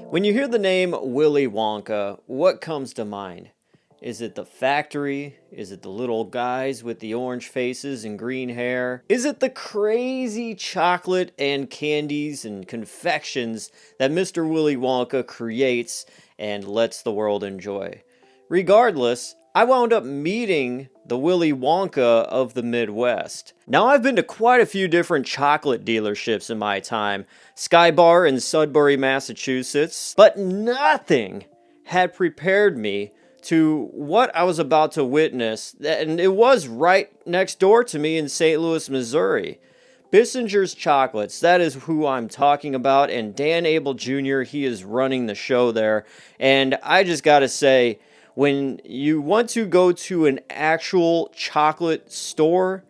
When you hear the name Willy Wonka, what comes to mind? Is it the factory? Is it the little guys with the orange faces and green hair? Is it the crazy chocolate and candies and confections that Mr. Willy Wonka creates and lets the world enjoy? Regardless, I wound up meeting the Willy Wonka of the Midwest. Now, I've been to quite a few different chocolate dealerships in my time, Sky Bar in Sudbury, Massachusetts, but nothing had prepared me to what I was about to witness, and it was right next door to me in St. Louis, Missouri. Bissinger's Chocolates, that is who I'm talking about, and Dan Abel Jr., he is running the show there, and I just gotta say, when you want to go to an actual chocolate store,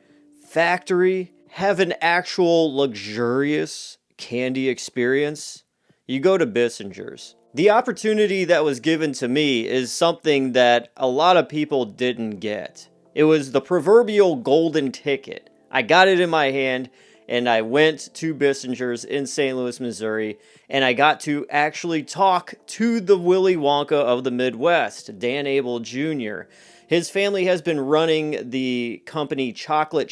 factory, have an actual luxurious candy experience, you go to Bissinger's. The opportunity that was given to me is something that a lot of people didn't get. It was the proverbial golden ticket. I got it in my hand, and I went to Bissinger's in St. Louis, Missouri, and I got to actually talk to the Willy Wonka of the Midwest, Dan Abel Jr. His family has been running the company Chocolate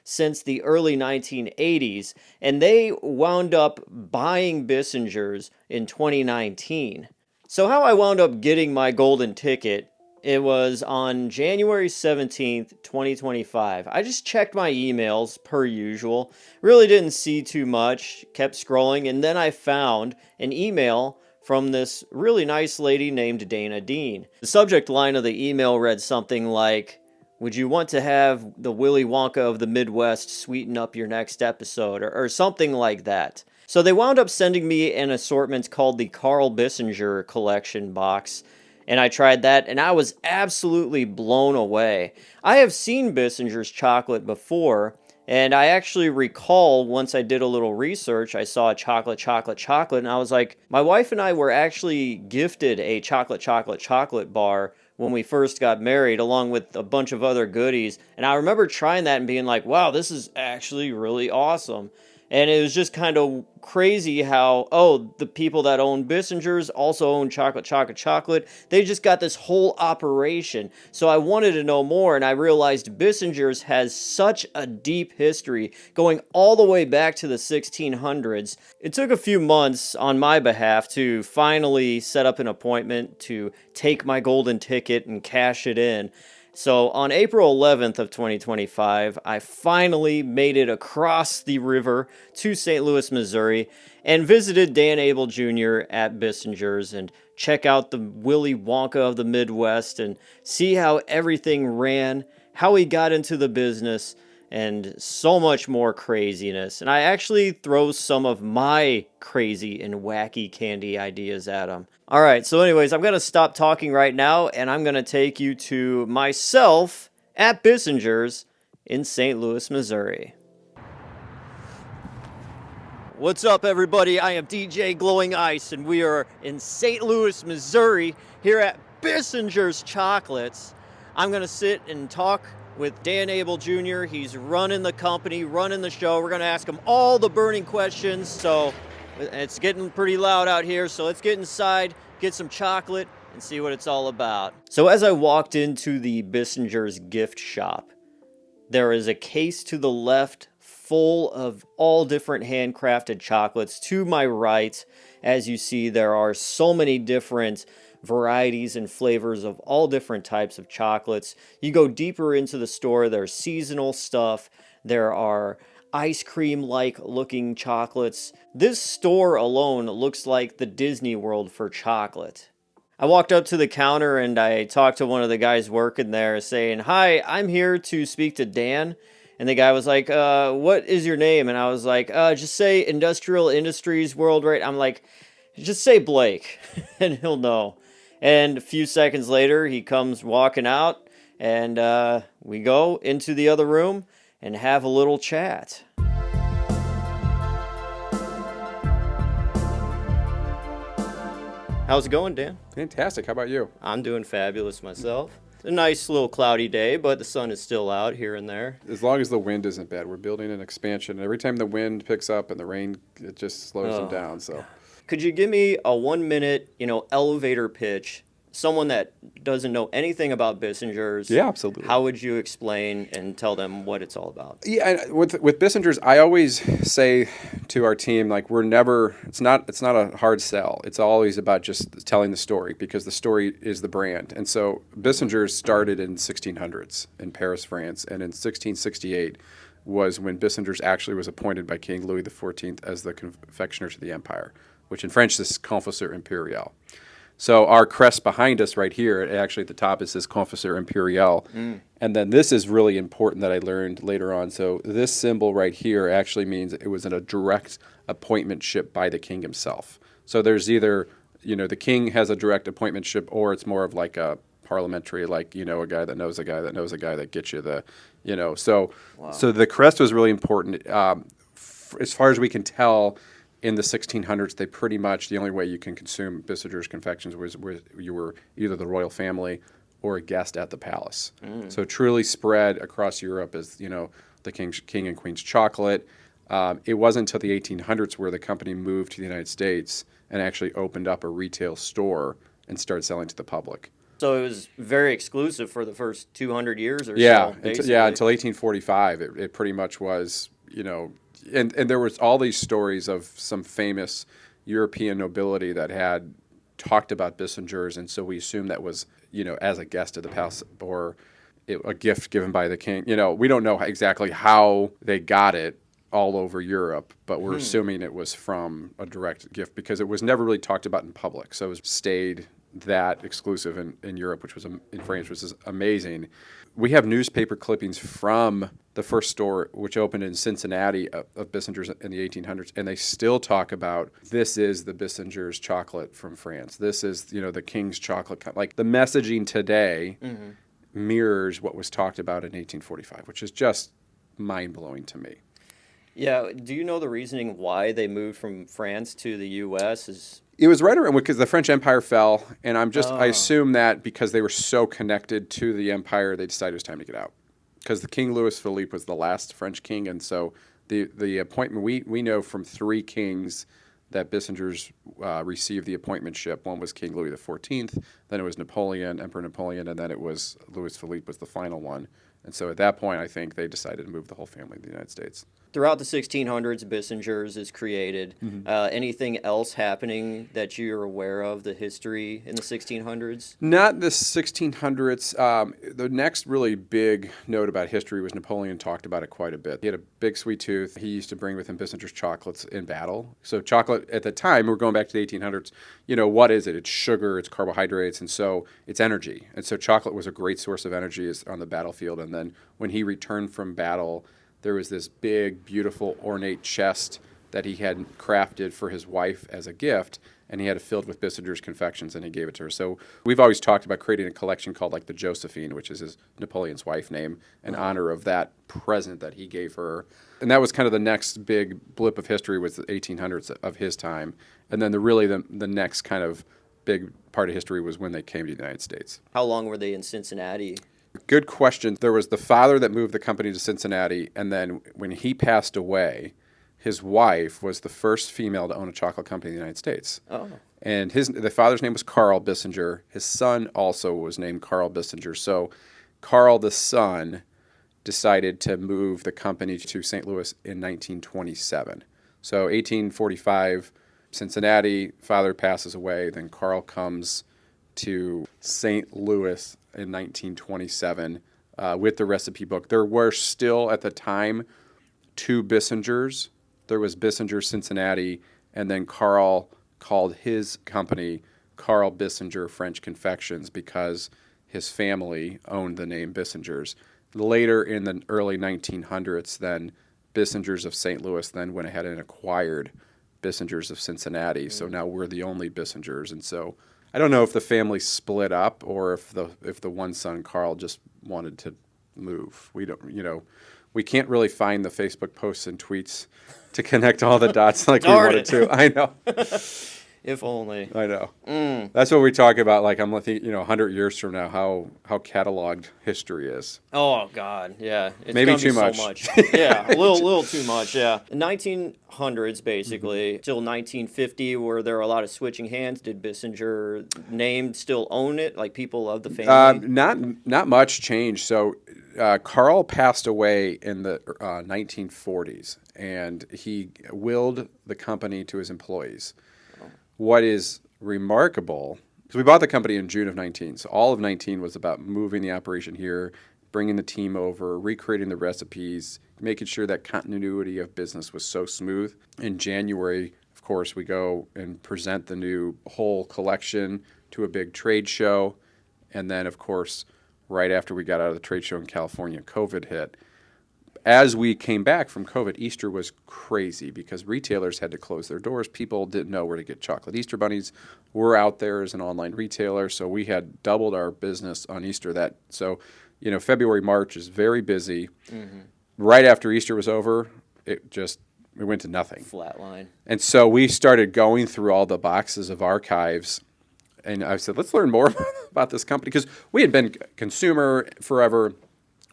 since the early 1980s, and they wound up buying Bissinger's in 2019. So how I wound up getting my golden ticket, it was on January 17th, 2025. I just checked my emails per usual. Really didn't see too much. Kept scrolling, and then I found an email from this really nice lady named Dana Dean. The subject line of the email read something like, "Would you want to have the Willy Wonka of the Midwest sweeten up your next episode?" or something like that. So they wound up sending me an assortment called the Carl Bissinger collection box. And I tried that, and I was absolutely blown away. I have seen Bissinger's chocolate before, and I actually recall once I did a little research, I saw a chocolate, and I was like, my wife and I were actually gifted a chocolate bar when we first got married, along with a bunch of other goodies. And I remember trying that and being like, wow, this is actually really awesome. And it was just kind of crazy how, the people that own Bissinger's also own chocolate. They just got this whole operation. So I wanted to know more, and I realized Bissinger's has such a deep history, going all the way back to the 1600s. It took a few months on my behalf to finally set up an appointment to take my golden ticket and cash it in. So on April 11th of 2025, I finally made it across the river to St. Louis, Missouri, and visited Dan Abel Jr. at Bissinger's and check out the Willy Wonka of the Midwest and see how everything ran, how he got into the business, and so much more craziness. And I actually throw some of my crazy and wacky candy ideas at him. Alright, so anyways, I'm going to stop talking right now, and I'm going to take you to myself at Bissinger's in St. Louis, Missouri. What's up, everybody? I am DJ Glowing Ice, and we are in St. Louis, Missouri, here at Bissinger's Chocolates. I'm going to sit and talk with Dan Abel Jr. He's running the company, running the show. We're going to ask him all the burning questions. So it's getting pretty loud out here, so let's get inside, get some chocolate, and see what it's all about. So as I walked into the Bissinger's gift shop, there is a case to the left full of all different handcrafted chocolates. To my right, as you see, there are so many different varieties and flavors of all different types of chocolates. You go deeper into the store, there's seasonal stuff, there are ice cream-like looking chocolates. This store alone looks like the Disney World for chocolate. I walked up to the counter and I talked to one of the guys working there saying, "Hi, I'm here to speak to Dan." And the guy was like, "What is your name?" And I was like, "Just say Industrial Industries World," right? I'm like, "Just say Blake," and he'll know. And a few seconds later, he comes walking out, and we go into the other room and have a little chat. How's it going, Dan? Fantastic. How about you? I'm doing fabulous myself. It's a nice little cloudy day, but the sun is still out here and there. As long as the wind isn't bad. We're building an expansion. Every time the wind picks up and the rain, it just slows them down. So Could you give me a 1 minute, elevator pitch? Someone that doesn't know anything about Bissingers. Yeah, absolutely. How would you explain and tell them what it's all about? Yeah, and with Bissingers, I always say to our team, like, it's not a hard sell. It's always about just telling the story, because the story is the brand. And so Bissingers started in 1600s in Paris, France, and in 1668 was when Bissingers actually was appointed by King Louis XIV as the confectioner to the empire, which in French is Confesseur Impérial. So our crest behind us right here, actually at the top, it says Confesseur Impérial. And then this is really important that I learned later on. So this symbol right here actually means it was in a direct appointmentship by the king himself. So there's either, the king has a direct appointmentship, or it's more of like a parliamentary, like, a guy that knows a guy that knows a guy that gets you the, So, Wow. So the crest was really important. As far as we can tell, in the 1600s, they pretty much, the only way you can consume Bissinger's confections was you were either the royal family or a guest at the palace. So truly spread across Europe as, the king and queen's chocolate. It wasn't until the 1800s where the company moved to the United States and actually opened up a retail store and started selling to the public. So it was very exclusive for the first 200 years or Yeah, so, basically. until 1845, it pretty much was, and there was all these stories of some famous European nobility that had talked about Bissingers, and so we assume that was, as a guest at the palace or a gift given by the king. We don't know exactly how they got it all over Europe, but we're assuming it was from a direct gift, because it was never really talked about in public. So it stayed that exclusive in Europe, which was in France, which is amazing. We have newspaper clippings from the first store, which opened in Cincinnati, of Bissingers in the 1800s, and they still talk about, this is the Bissingers chocolate from France. This is, the king's chocolate. Like, the messaging today mirrors what was talked about in 1845, which is just mind-blowing to me. Yeah, do you know the reasoning why they moved from France to the U.S.? It was right around because the French Empire fell, and I assume that because they were so connected to the empire, they decided it was time to get out. Because the King Louis Philippe was the last French king, and so the appointment, we know from 3 kings that Bissingers received the appointmentship. One was King Louis XIV, then it was Emperor Napoleon, and then it was Louis Philippe was the final one. And so at that point, I think they decided to move the whole family to the United States. Throughout the 1600s, Bissingers is created. Anything else happening that you're aware of, the history in the 1600s? Not the 1600s. The next really big note about history was Napoleon talked about it quite a bit. He had a big sweet tooth. He used to bring with him Bissinger's chocolates in battle. So chocolate at the time, we're going back to the 1800s, what is it? It's sugar, it's carbohydrates, and so it's energy. And so chocolate was a great source of energy on the battlefield. And then when he returned from battle, there was this big, beautiful, ornate chest that he had crafted for his wife as a gift, and he had it filled with Bissinger's confections, and he gave it to her. So we've always talked about creating a collection called like the Josephine, which is Napoleon's wife name, in honor of that present that he gave her. And that was kind of the next big blip of history, was the 1800s of his time. And then the next kind of big part of history was when they came to the United States. How long were they in Cincinnati? Good question. There was the father that moved the company to Cincinnati, and then when he passed away, his wife was the first female to own a chocolate company in the United States. Oh. And the father's name was Carl Bissinger. His son also was named Carl Bissinger. So Carl, the son, decided to move the company to St. Louis in 1927. So 1845, Cincinnati, father passes away, then Carl comes to St. Louis in 1927 with the recipe book. There were still, at the time, 2 Bissingers. There was Bissinger Cincinnati, and then Carl called his company Carl Bissinger French Confections because his family owned the name Bissingers. Later in the early 1900s, then Bissingers of St. Louis then went ahead and acquired Bissingers of Cincinnati. So now we're the only Bissingers, and so I don't know if the family split up or if the one son Carl just wanted to move. We don't, we can't really find the Facebook posts and tweets to connect all the dots like we wanted to. I know. If only. I know. That's what we talk about. Like I'm thinking, 100 years from now, how cataloged history is. Oh God, yeah, it's Maybe gonna be too so much. much. Yeah, a little too much. Yeah, 1900s basically till 1950, were there a lot of switching hands? Did Bissinger name still own it? Like people of the family? Not much change. So Carl passed away in the 1940s, and he willed the company to his employees. What is remarkable, because we bought the company in June of 19, so all of 19 was about moving the operation here, bringing the team over, recreating the recipes, making sure that continuity of business was so smooth. In January, of course, we go and present the new whole collection to a big trade show. And then, of course, right after we got out of the trade show in California, COVID hit. As we came back from COVID, Easter was crazy because retailers had to close their doors. People didn't know where to get chocolate Easter bunnies. We're out there as an online retailer, so we had doubled our business on Easter. So, February, March is very busy. Mm-hmm. Right after Easter was over, it went to nothing. Flatline. And so we started going through all the boxes of archives, and I said, let's learn more about this company because we had been consumer forever.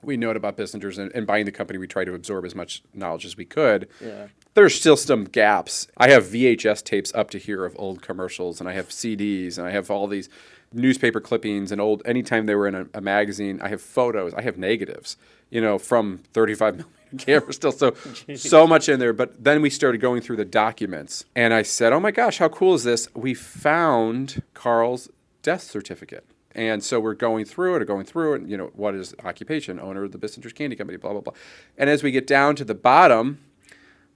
We know about Bissingers, and buying the company, we try to absorb as much knowledge as we could. Yeah. There's still some gaps. I have VHS tapes up to here of old commercials, and I have CDs, and I have all these newspaper clippings and anytime they were in a magazine, I have photos, I have negatives, from 35 millimeter camera still. So much in there. But then we started going through the documents, and I said, oh my gosh, how cool is this? We found Carl's death certificate. And so we're going through it, and, what is occupation? Owner of the Bissinger's Candy Company, blah, blah, blah. And as we get down to the bottom,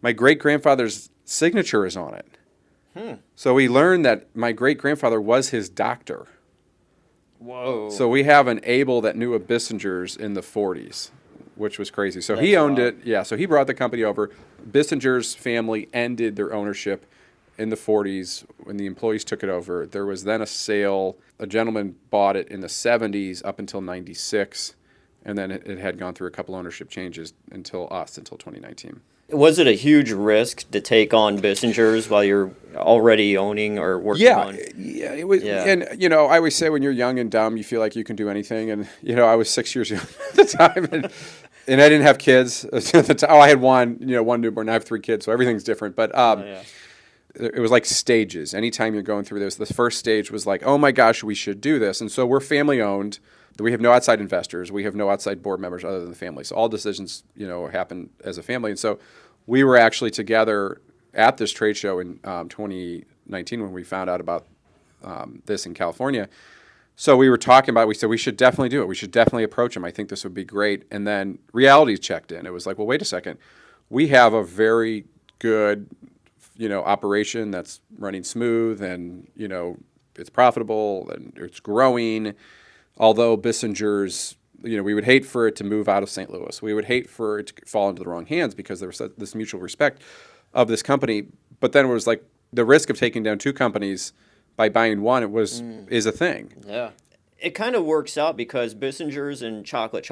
my great-grandfather's signature is on it. So we learned that my great-grandfather was his doctor. Whoa. So we have an Abel that knew a Bissinger's in the 40s, which was crazy. So he owned it. Yeah, so he brought the company over. Bissinger's family ended their ownership in the 40s when the employees took it over. There was then a sale. A gentleman bought it in the 70s up until 96, and then it had gone through a couple ownership changes until 2019. Was it a huge risk to take on Bissingers while you're already owning or working on? Yeah, it was. Yeah. And I always say when you're young and dumb, you feel like you can do anything. And I was 6 years young at the time, and I didn't have kids at the time. I had one newborn. I have 3 kids, so everything's different. But it was like stages. Anytime you're going through this, the first stage was like, oh my gosh, we should do this. And so we're family owned. We have no outside investors. We have no outside board members other than the family. So all decisions, happen as a family. And so we were actually together at this trade show in 2019 when we found out about this in California. So we were talking about it. We said, we should definitely do it. We should definitely approach him. I think this would be great. And then reality checked in. It was like, well, wait a second. We have a very good operation that's running smooth and, it's profitable and it's growing. Although Bissinger's, we would hate for it to move out of St. Louis. We would hate for it to fall into the wrong hands because there was this mutual respect of this company. But then it was like the risk of taking down 2 companies by buying one, is a thing. Yeah. It kind of works out because Bissingers and chocolate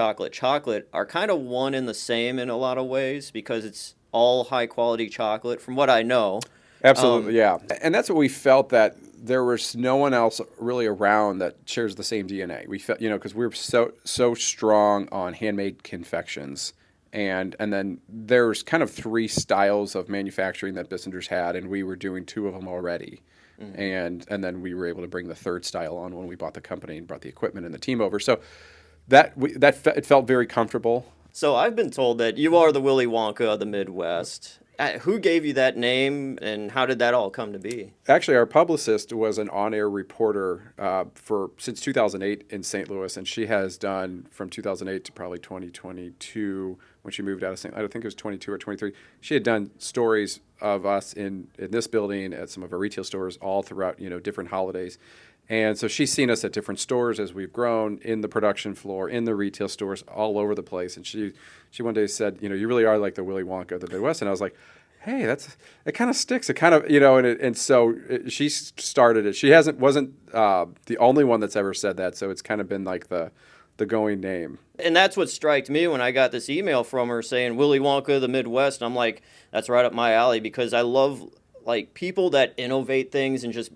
are kind of one and the same in a lot of ways because it's all high quality chocolate from what I know. Absolutely, yeah. And that's what we felt, that there was no one else really around that shares the same DNA. We felt, because we were so strong on handmade confections. And then there's kind of 3 styles of manufacturing that Bissinger's had, and we were doing 2 of them already. Mm-hmm. And then we were able to bring the 3rd style on when we bought the company and brought the equipment and the team over. So it felt very comfortable. So I've been told that you are the Willy Wonka of the Midwest. Who gave you that name, and how did that all come to be? Actually, our publicist was an on-air reporter since 2008 in St. Louis, and she has done from 2008 to probably 2022 when she moved out of St. I think it was 22 or 23. She had done stories of us in this building at some of our retail stores all throughout different holidays. And so she's seen us at different stores as we've grown, in the production floor, in the retail stores, all over the place. And she one day said, you really are like the Willy Wonka of the Midwest. And I was like, hey, it kind of sticks. It kind of, she started it. She wasn't the only one that's ever said that. So it's kind of been like the going name. And that's what struck me when I got this email from her saying Willy Wonka of the Midwest. I'm like, that's right up my alley because I love like people that innovate things and just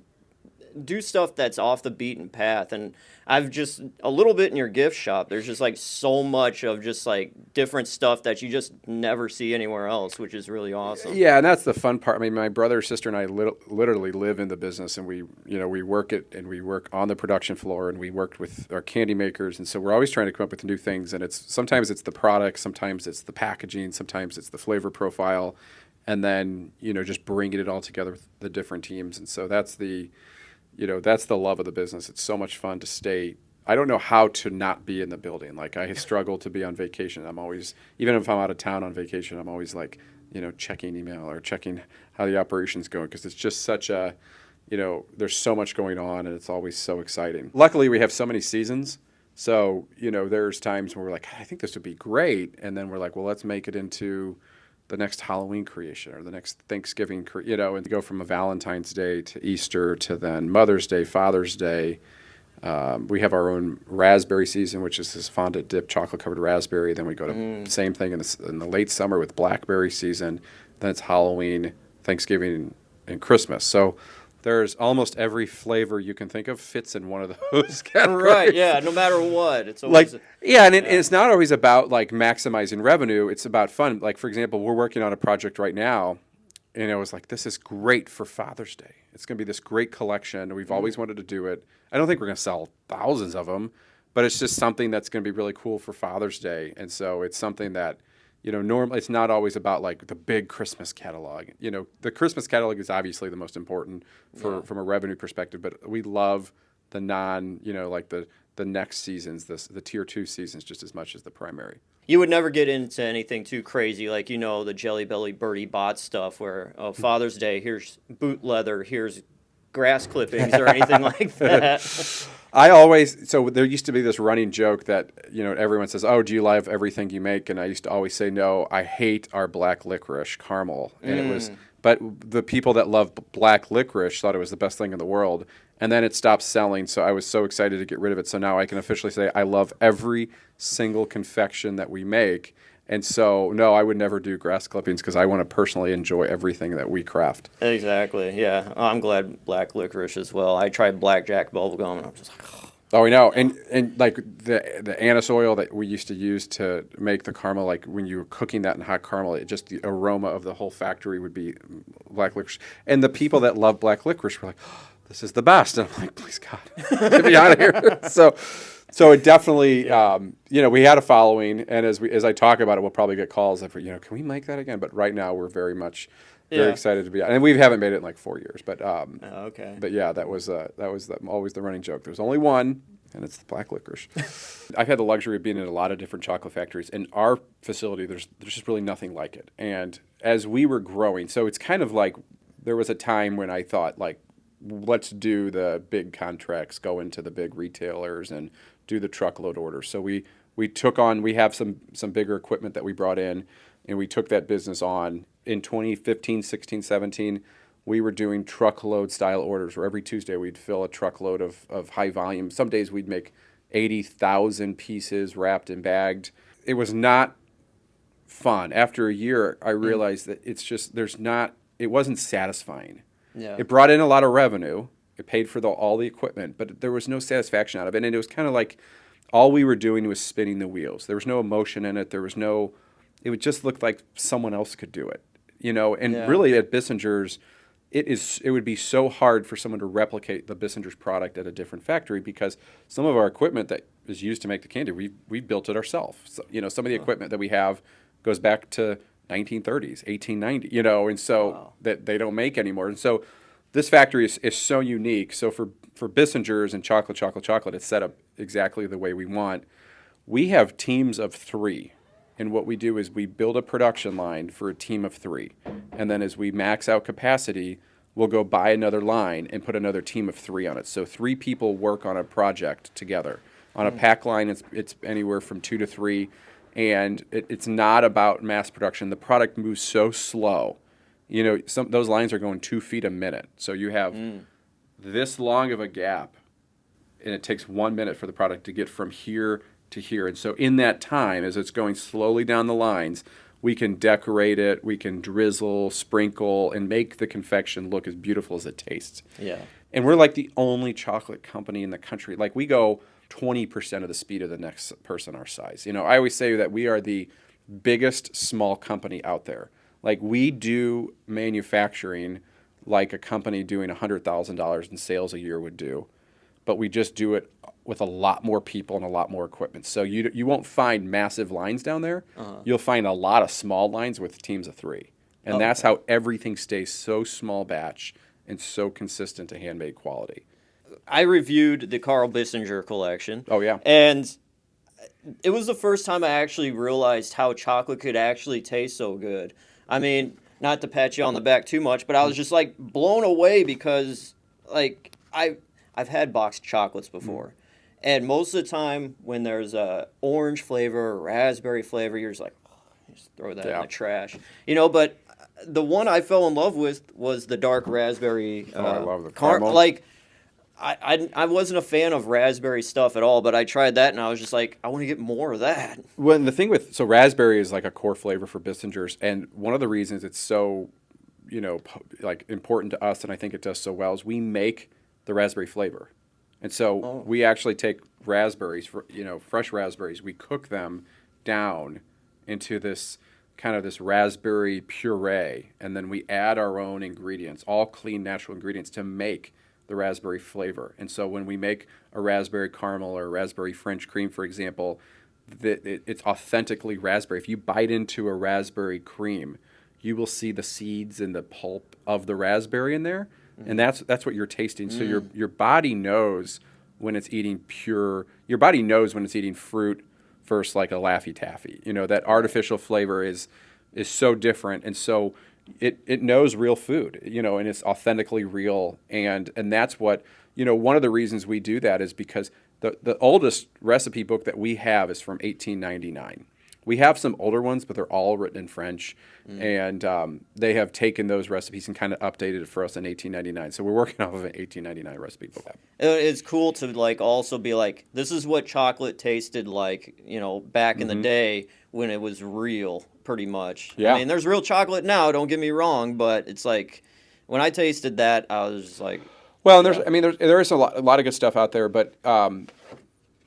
do stuff that's off the beaten path. And I've just a little bit in your gift shop. There's just like so much of just like different stuff that you just never see anywhere else, which is really awesome. Yeah, and that's the fun part. I mean, my brother, sister, and I literally live in the business, and we work it, and we work on the production floor, and we worked with our candy makers, and so we're always trying to come up with new things. And sometimes it's the product, sometimes it's the packaging, sometimes it's the flavor profile, and then just bringing it all together with the different teams. And so that's the love of the business. It's so much fun to stay. I don't know how to not be in the building. Like, I struggle to be on vacation. I'm always, even if I'm out of town on vacation, I'm always like, checking email or checking how the operation's going, because it's just such a, there's so much going on, and it's always so exciting. Luckily, we have so many seasons. So, there's times where we're like, I think this would be great. And then we're like, well, let's make it into the next Halloween creation or the next Thanksgiving, and go from a Valentine's Day to Easter to then Mother's Day, Father's Day. We have our own raspberry season, which is this fondant dip chocolate covered raspberry. Then we go to same thing in the late summer with blackberry season. Then it's Halloween, Thanksgiving, and Christmas. So there's almost every flavor you can think of fits in one of those categories. Right, yeah, no matter what. It's always and it's not always about like maximizing revenue. It's about fun. Like, for example, we're working on a project right now, and it was like, this is great for Father's Day. It's going to be this great collection. We've always wanted to do it. I don't think we're going to sell thousands of them, but it's just something that's going to be really cool for Father's Day. And so it's something that, normally it's not always about like the big Christmas catalog. The Christmas catalog is obviously the most important from a revenue perspective, but we love the like the next seasons, the tier 2 seasons, just as much as the primary. You would never get into anything too crazy, like, the Jelly Belly Birdie Bot stuff where, Father's Day, here's boot leather, here's grass clippings or anything like that. So there used to be this running joke that, everyone says, oh, do you love everything you make? And I used to always say, no, I hate our black licorice caramel. And but the people that love black licorice thought it was the best thing in the world. And then it stopped selling, so I was so excited to get rid of it. So now I can officially say I love every single confection that we make. And so, no, I would never do grass clippings because I want to personally enjoy everything that we craft. Exactly, yeah. I'm glad black licorice as well. I tried blackjack bubblegum, and I'm just like, oh. Oh, we know. And like the anise oil that we used to use to make the caramel, like when you were cooking that in hot caramel, the aroma of the whole factory would be black licorice. And the people that love black licorice were like, oh, this is the best. And I'm like, please, God, get me out of here. So it definitely, we had a following. And as I talk about it, we'll probably get calls of, can we make that again? But right now we're very excited to be out. And we haven't made it in like 4 years. But okay. But yeah, that was always the running joke. There's only one, and it's the black licorice. I've had the luxury of being in a lot of different chocolate factories. In our facility, there's just really nothing like it. And as we were growing, so it's kind of like there was a time when I thought, like, let's do the big contracts, go into the big retailers and do the truckload orders. So we have some bigger equipment that we brought in, and we took that business on. In 2015, 16, 17, we were doing truckload style orders where every Tuesday we'd fill a truckload of high volume. Some days we'd make 80,000 pieces wrapped and bagged. It was not fun. After a year, I realized that it wasn't satisfying. Yeah. It brought in a lot of revenue. It paid for all the equipment, but there was no satisfaction out of it. And it was kind of like all we were doing was spinning the wheels. There was no emotion in it. It would just look like someone else could do it, And really at Bissinger's, it would be so hard for someone to replicate the Bissinger's product at a different factory because some of our equipment that is used to make the candy, we built it ourselves. So, some of the equipment that we have goes back to 1930s, 1890, and so that they don't make anymore. And so this factory is so unique. So for Bissinger's and chocolate, it's set up exactly the way we want. We have teams of 3. And what we do is we build a production line for a team of 3. And then as we max out capacity, we'll go buy another line and put another team of 3 on it. So 3 people work on a project together. On a pack line, it's anywhere from 2 to 3. And it's not about mass production. The product moves so slow. Those lines are going 2 feet a minute. So you have this long of a gap, and it takes 1 minute for the product to get from here to here. And so in that time, as it's going slowly down the lines, we can decorate it, we can drizzle, sprinkle, and make the confection look as beautiful as it tastes. Yeah. And we're like the only chocolate company in the country. Like we go 20% of the speed of the next person our size. You know, I always say that we are the biggest small company out there. Like we do manufacturing like a company doing $100,000 in sales a year would do, but we just do it with a lot more people and a lot more equipment. So you won't find massive lines down there. You'll find a lot of small lines with teams of 3. And that's how everything stays so small batch and so consistent to handmade quality. I reviewed the Carl Bissinger collection. Oh, yeah. And it was the first time I actually realized how chocolate could actually taste so good. I mean, not to pat you on the back too much, but I was just like blown away because like I've had boxed chocolates before. And most of the time when there's a orange flavor or raspberry flavor, you're just like, oh, just throw that in the trash. You know, but the one I fell in love with was the dark raspberry. I love the caramel. Like, I wasn't a fan of raspberry stuff at all, but I tried that and I was just like, I want to get more of that. Well, the thing so raspberry is like a core flavor for Bissingers, and one of the reasons it's so, you know, like important to us, and I think it does so well, is we make the raspberry flavor. And so we actually take raspberries, fresh raspberries, we cook them down into this kind of this raspberry puree, and then we add our own ingredients, all clean, natural ingredients to make the raspberry flavor. And so when we make a raspberry caramel or a raspberry French cream, for example, it's authentically raspberry. If you bite into a raspberry cream, you will see the seeds and the pulp of the raspberry in there. And that's what you're tasting. So your body knows when it's eating pure. Your body knows when it's eating fruit versus like a Laffy Taffy. You know, that artificial flavor is so different, and so it knows real food. You know, and it's authentically real. And that's what, you know, one of the reasons we do that is because the oldest recipe book that we have is from 1899. We have some older ones, but they're all written in French, and they have taken those recipes and kind of updated it for us in 1899. So we're working off of an 1899 recipe book. It's cool to like also be like, this is what chocolate tasted like, you know, back in the day when it was real, pretty much. Yeah. I mean, there's real chocolate now, don't get me wrong, but it's like, when I tasted that, I was just like... Well, and there is a lot of good stuff out there, but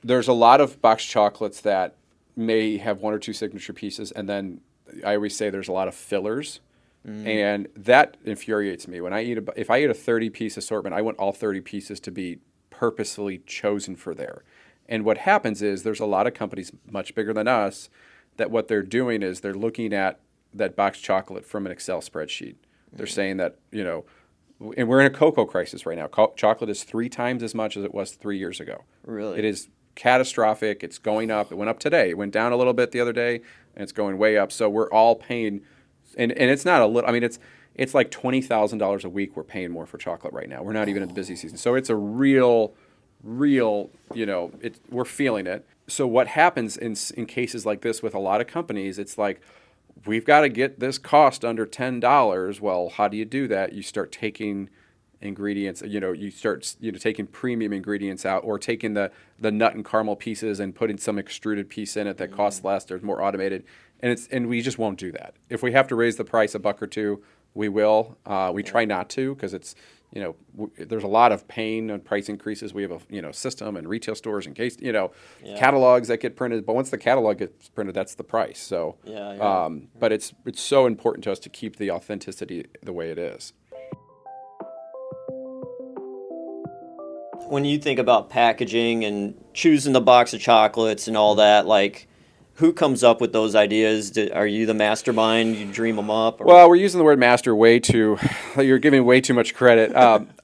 there's a lot of boxed chocolates that may have 1 or 2 signature pieces, and then I always say there's a lot of fillers, and that infuriates me. When if I eat a 30-piece assortment, I want all 30 pieces to be purposefully chosen for there. And what happens is there's a lot of companies much bigger than us that what they're doing is they're looking at that boxed chocolate from an Excel spreadsheet. They're saying that, you know, and we're in a cocoa crisis right now. Chocolate is 3 times as much as it was 3 years ago. Really? It is catastrophic. It's going up. It went up today. It went down a little bit the other day, and it's going way up. So we're all paying, and it's not a little. I mean, it's like $20,000 a week we're paying more for chocolate right now. We're not even in the busy season, so it's a real, you know, we're feeling it. So what happens in cases like this with a lot of companies? It's like, we've got to get this cost under $10. Well, how do you do that? You start taking ingredients, you start taking premium ingredients out, or taking the nut and caramel pieces and putting some extruded piece in it that costs less. There's more automated, and we just won't do that. If we have to raise the price $1 or $2, we will. We try not to, because it's, there's a lot of pain on price increases. We have a system and retail stores in case catalogs that get printed. But once the catalog gets printed, that's the price. So but it's so important to us to keep the authenticity the way it is. When you think about packaging and choosing the box of chocolates and all that, like, who comes up with those ideas? Are you the mastermind? You dream them up? Or? Well, we're using the word master way too. You're giving way too much credit.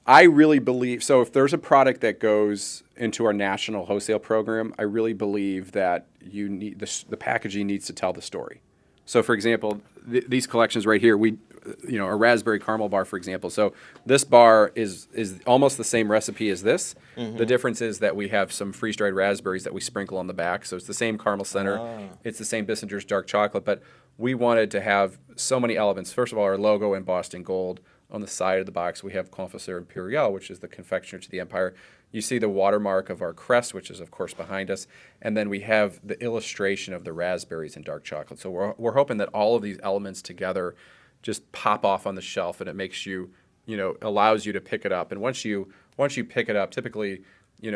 I really believe, so if there's a product that goes into our national wholesale program, I really believe that you need the packaging needs to tell the story. So, for example, these collections right here, a raspberry caramel bar, for example. So this bar is almost the same recipe as this. Mm-hmm. The difference is that we have some freeze-dried raspberries that we sprinkle on the back. So it's the same caramel center. Oh. It's the same Bissinger's dark chocolate, but we wanted to have so many elements. First of all, our logo embossed in gold. On the side of the box, we have Confesseur Imperial, which is the confectioner to the empire. You see the watermark of our crest, which is, of course, behind us. And then we have the illustration of the raspberries and dark chocolate. So we're hoping that all of these elements together just pop off on the shelf, and it makes you, allows you to pick it up. And once you pick it up, typically,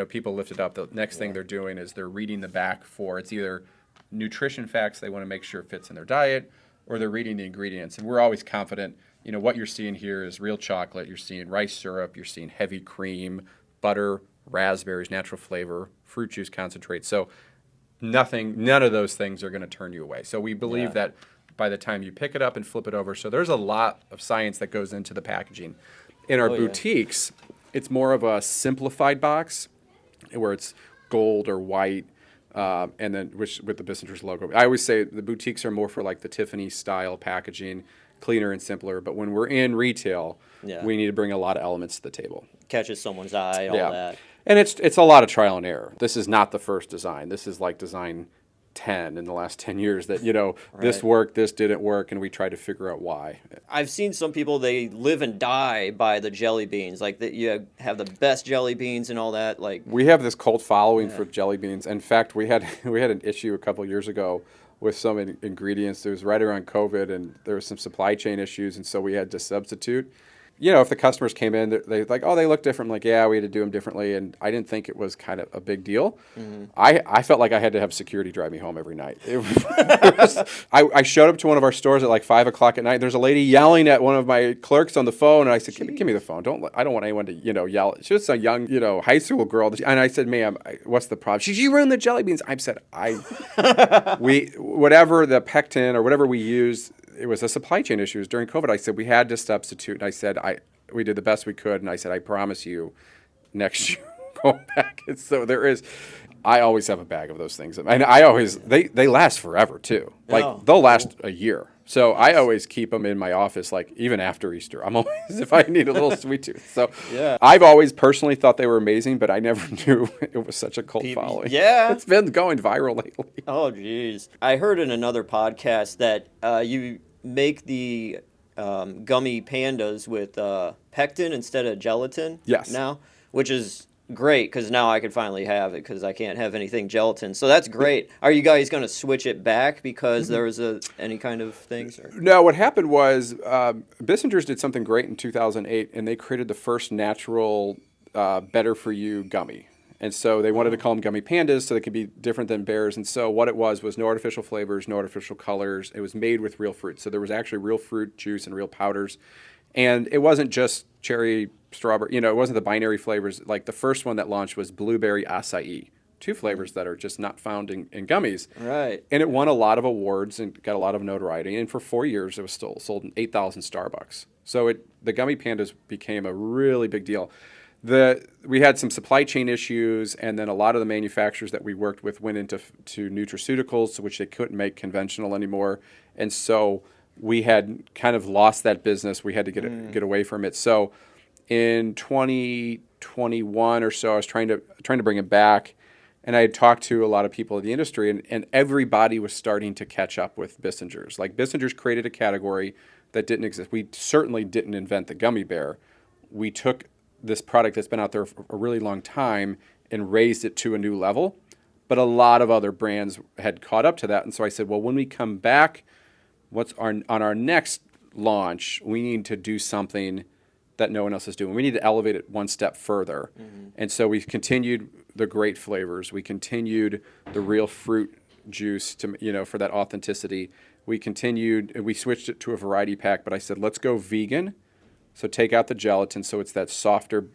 people lift it up. The next thing they're doing is they're reading the back for, it's either nutrition facts they want to make sure it fits in their diet, or they're reading the ingredients. And we're always confident, what you're seeing here is real chocolate. You're seeing rice syrup. You're seeing heavy cream, butter, raspberries, natural flavor, fruit juice concentrate. So none of those things are going to turn you away. So we believe that by the time you pick it up and flip it over, so there's a lot of science that goes into the packaging. In our boutiques, it's more of a simplified box where it's gold or white, and then with the Bissinger's logo. I always say the boutiques are more for like the Tiffany style packaging, cleaner and simpler. But when we're in retail, we need to bring a lot of elements to the table. Catches someone's eye, all that. And it's a lot of trial and error. This is not the first design. This is like design 10 in the last 10 years that, this worked, this didn't work, and we try to figure out why. I've seen some people, they live and die by the jelly beans. Like, you have the best jelly beans and all that. Like, we have this cult following for jelly beans. In fact, we had an issue a couple of years ago with some ingredients. It was right around COVID, and there was some supply chain issues, and so we had to substitute. If the customers came in, they're like, oh, they look different. I'm like, yeah, we had to do them differently. And I didn't think it was kind of a big deal. Mm-hmm. I felt like I had to have security drive me home every night. I showed up to one of our stores at like 5 o'clock at night. There's a lady yelling at one of my clerks on the phone. And I said, give me the phone. I don't want anyone to, yell. She was a young, high school girl. And I said, ma'am, what's the problem? You ruined the jelly beans. I said, whatever the pectin or whatever we use, it was a supply chain issue. It was during COVID. I said, we had to substitute. And I said, we did the best we could. And I said, I promise you, next year, go back. And so I always have a bag of those things. And they last forever too. Like they'll last a year. So I always keep them in my office, like even after Easter. I'm always, if I need a little sweet tooth. So I've always personally thought they were amazing, but I never knew it was such a cult following. Yeah. It's been going viral lately. Oh, geez. I heard in another podcast that you make the gummy pandas with pectin instead of gelatin. Yes. Now, which is great because now I can finally have it because I can't have anything gelatin. So that's great. Are you guys going to switch it back because there was any kind of things? Or? No, what happened was Bissinger's did something great in 2008, and they created the first natural better for you gummy. And so they wanted to call them gummy pandas so they could be different than bears. And so what it was no artificial flavors, no artificial colors. It was made with real fruit. So there was actually real fruit juice and real powders. And it wasn't just cherry, strawberry, it wasn't the binary flavors. Like the first one that launched was blueberry acai, 2 flavors that are just not found in gummies. Right. And it won a lot of awards and got a lot of notoriety. And for 4 years, it was still sold in 8,000 Starbucks. So the gummy pandas became a really big deal. We had some supply chain issues, and then a lot of the manufacturers that we worked with went into nutraceuticals, which they couldn't make conventional anymore. And so we had kind of lost that business. We had to get away from it. So in 2021 or so, I was trying to bring it back, and I had talked to a lot of people in the industry, and everybody was starting to catch up with Bissingers. Like Bissingers created a category that didn't exist. We certainly didn't invent the gummy bear. We took this product that's been out there for a really long time and raised it to a new level. But a lot of other brands had caught up to that. And so I said, well, when we come back, on our next launch, we need to do something that no one else is doing. We need to elevate it one step further. Mm-hmm. And so we continued the great flavors. We continued the real fruit juice for that authenticity. We switched it to a variety pack, but I said, let's go vegan. So take out the gelatin, so it's that softer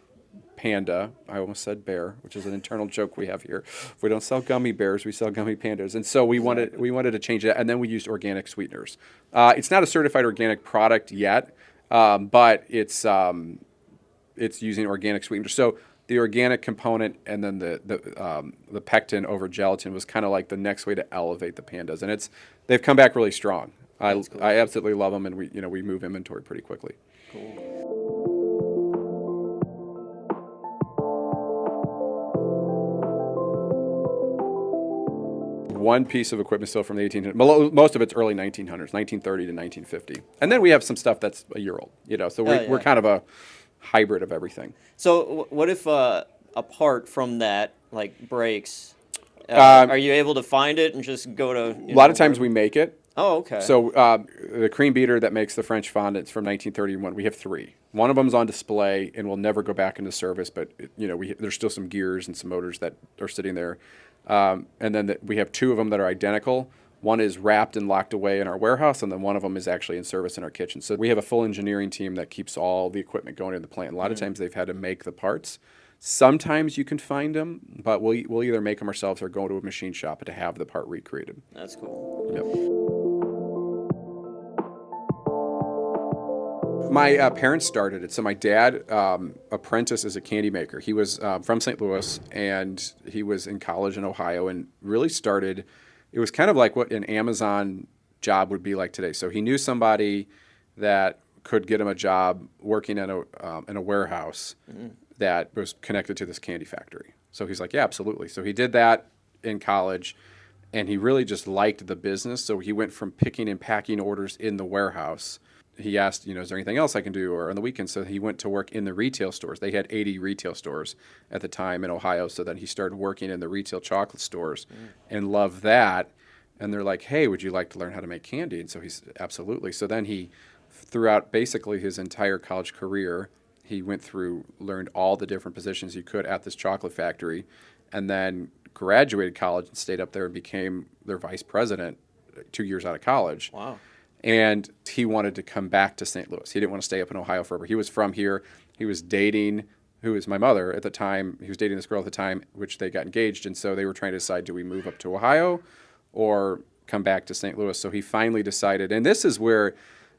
panda. I almost said bear, which is an internal joke we have here. We don't sell gummy bears, we sell gummy pandas. And so we wanted to change that, and then we used organic sweeteners. It's not a certified organic product yet, but it's using organic sweeteners. So the organic component and then the pectin over gelatin was kind of like the next way to elevate the pandas, and they've come back really strong. I absolutely love them, and we move inventory pretty quickly. Cool. One piece of equipment still from the 1800s. Most of it's early 1900s, 1930 to 1950. And then we have some stuff that's a year old, so we're kind of a hybrid of everything. So what if apart from that, like breaks? Um, Are you able to find it and just go to? a lot of times we make it. Oh, okay. So the cream beater that makes the French fondants from 1931, we have 3. One of them's on display and will never go back into service, but there's still some gears and some motors that are sitting there. And then we have 2 of them that are identical. One is wrapped and locked away in our warehouse, and then one of them is actually in service in our kitchen. So we have a full engineering team that keeps all the equipment going in the plant. A lot of times they've had to make the parts. Sometimes you can find them, but we'll either make them ourselves or go to a machine shop to have the part recreated. That's cool. Yep. My parents started it. So my dad, apprentice as a candy maker. He was from St. Louis, and he was in college in Ohio, and really started. It was kind of like what an Amazon job would be like today. So he knew somebody that could get him a job working in a warehouse that was connected to this candy factory. So he's like, yeah, absolutely. So he did that in college, and he really just liked the business. So he went from picking and packing orders in the warehouse. He asked, is there anything else I can do, or on the weekends? So he went to work in the retail stores. They had 80 retail stores at the time in Ohio. So then he started working in the retail chocolate stores and loved that. And they're like, hey, would you like to learn how to make candy? And so he's absolutely. So then he, throughout basically his entire college career, he went through, learned all the different positions he could at this chocolate factory, and then graduated college and stayed up there and became their vice president 2 years out of college. Wow. And he wanted to come back to St. Louis. He didn't want to stay up in Ohio forever. He was from here. He was dating, who was my mother at the time. He was dating this girl at the time, which they got engaged. And so they were trying to decide, do we move up to Ohio or come back to St. Louis? So he finally decided. And this is where,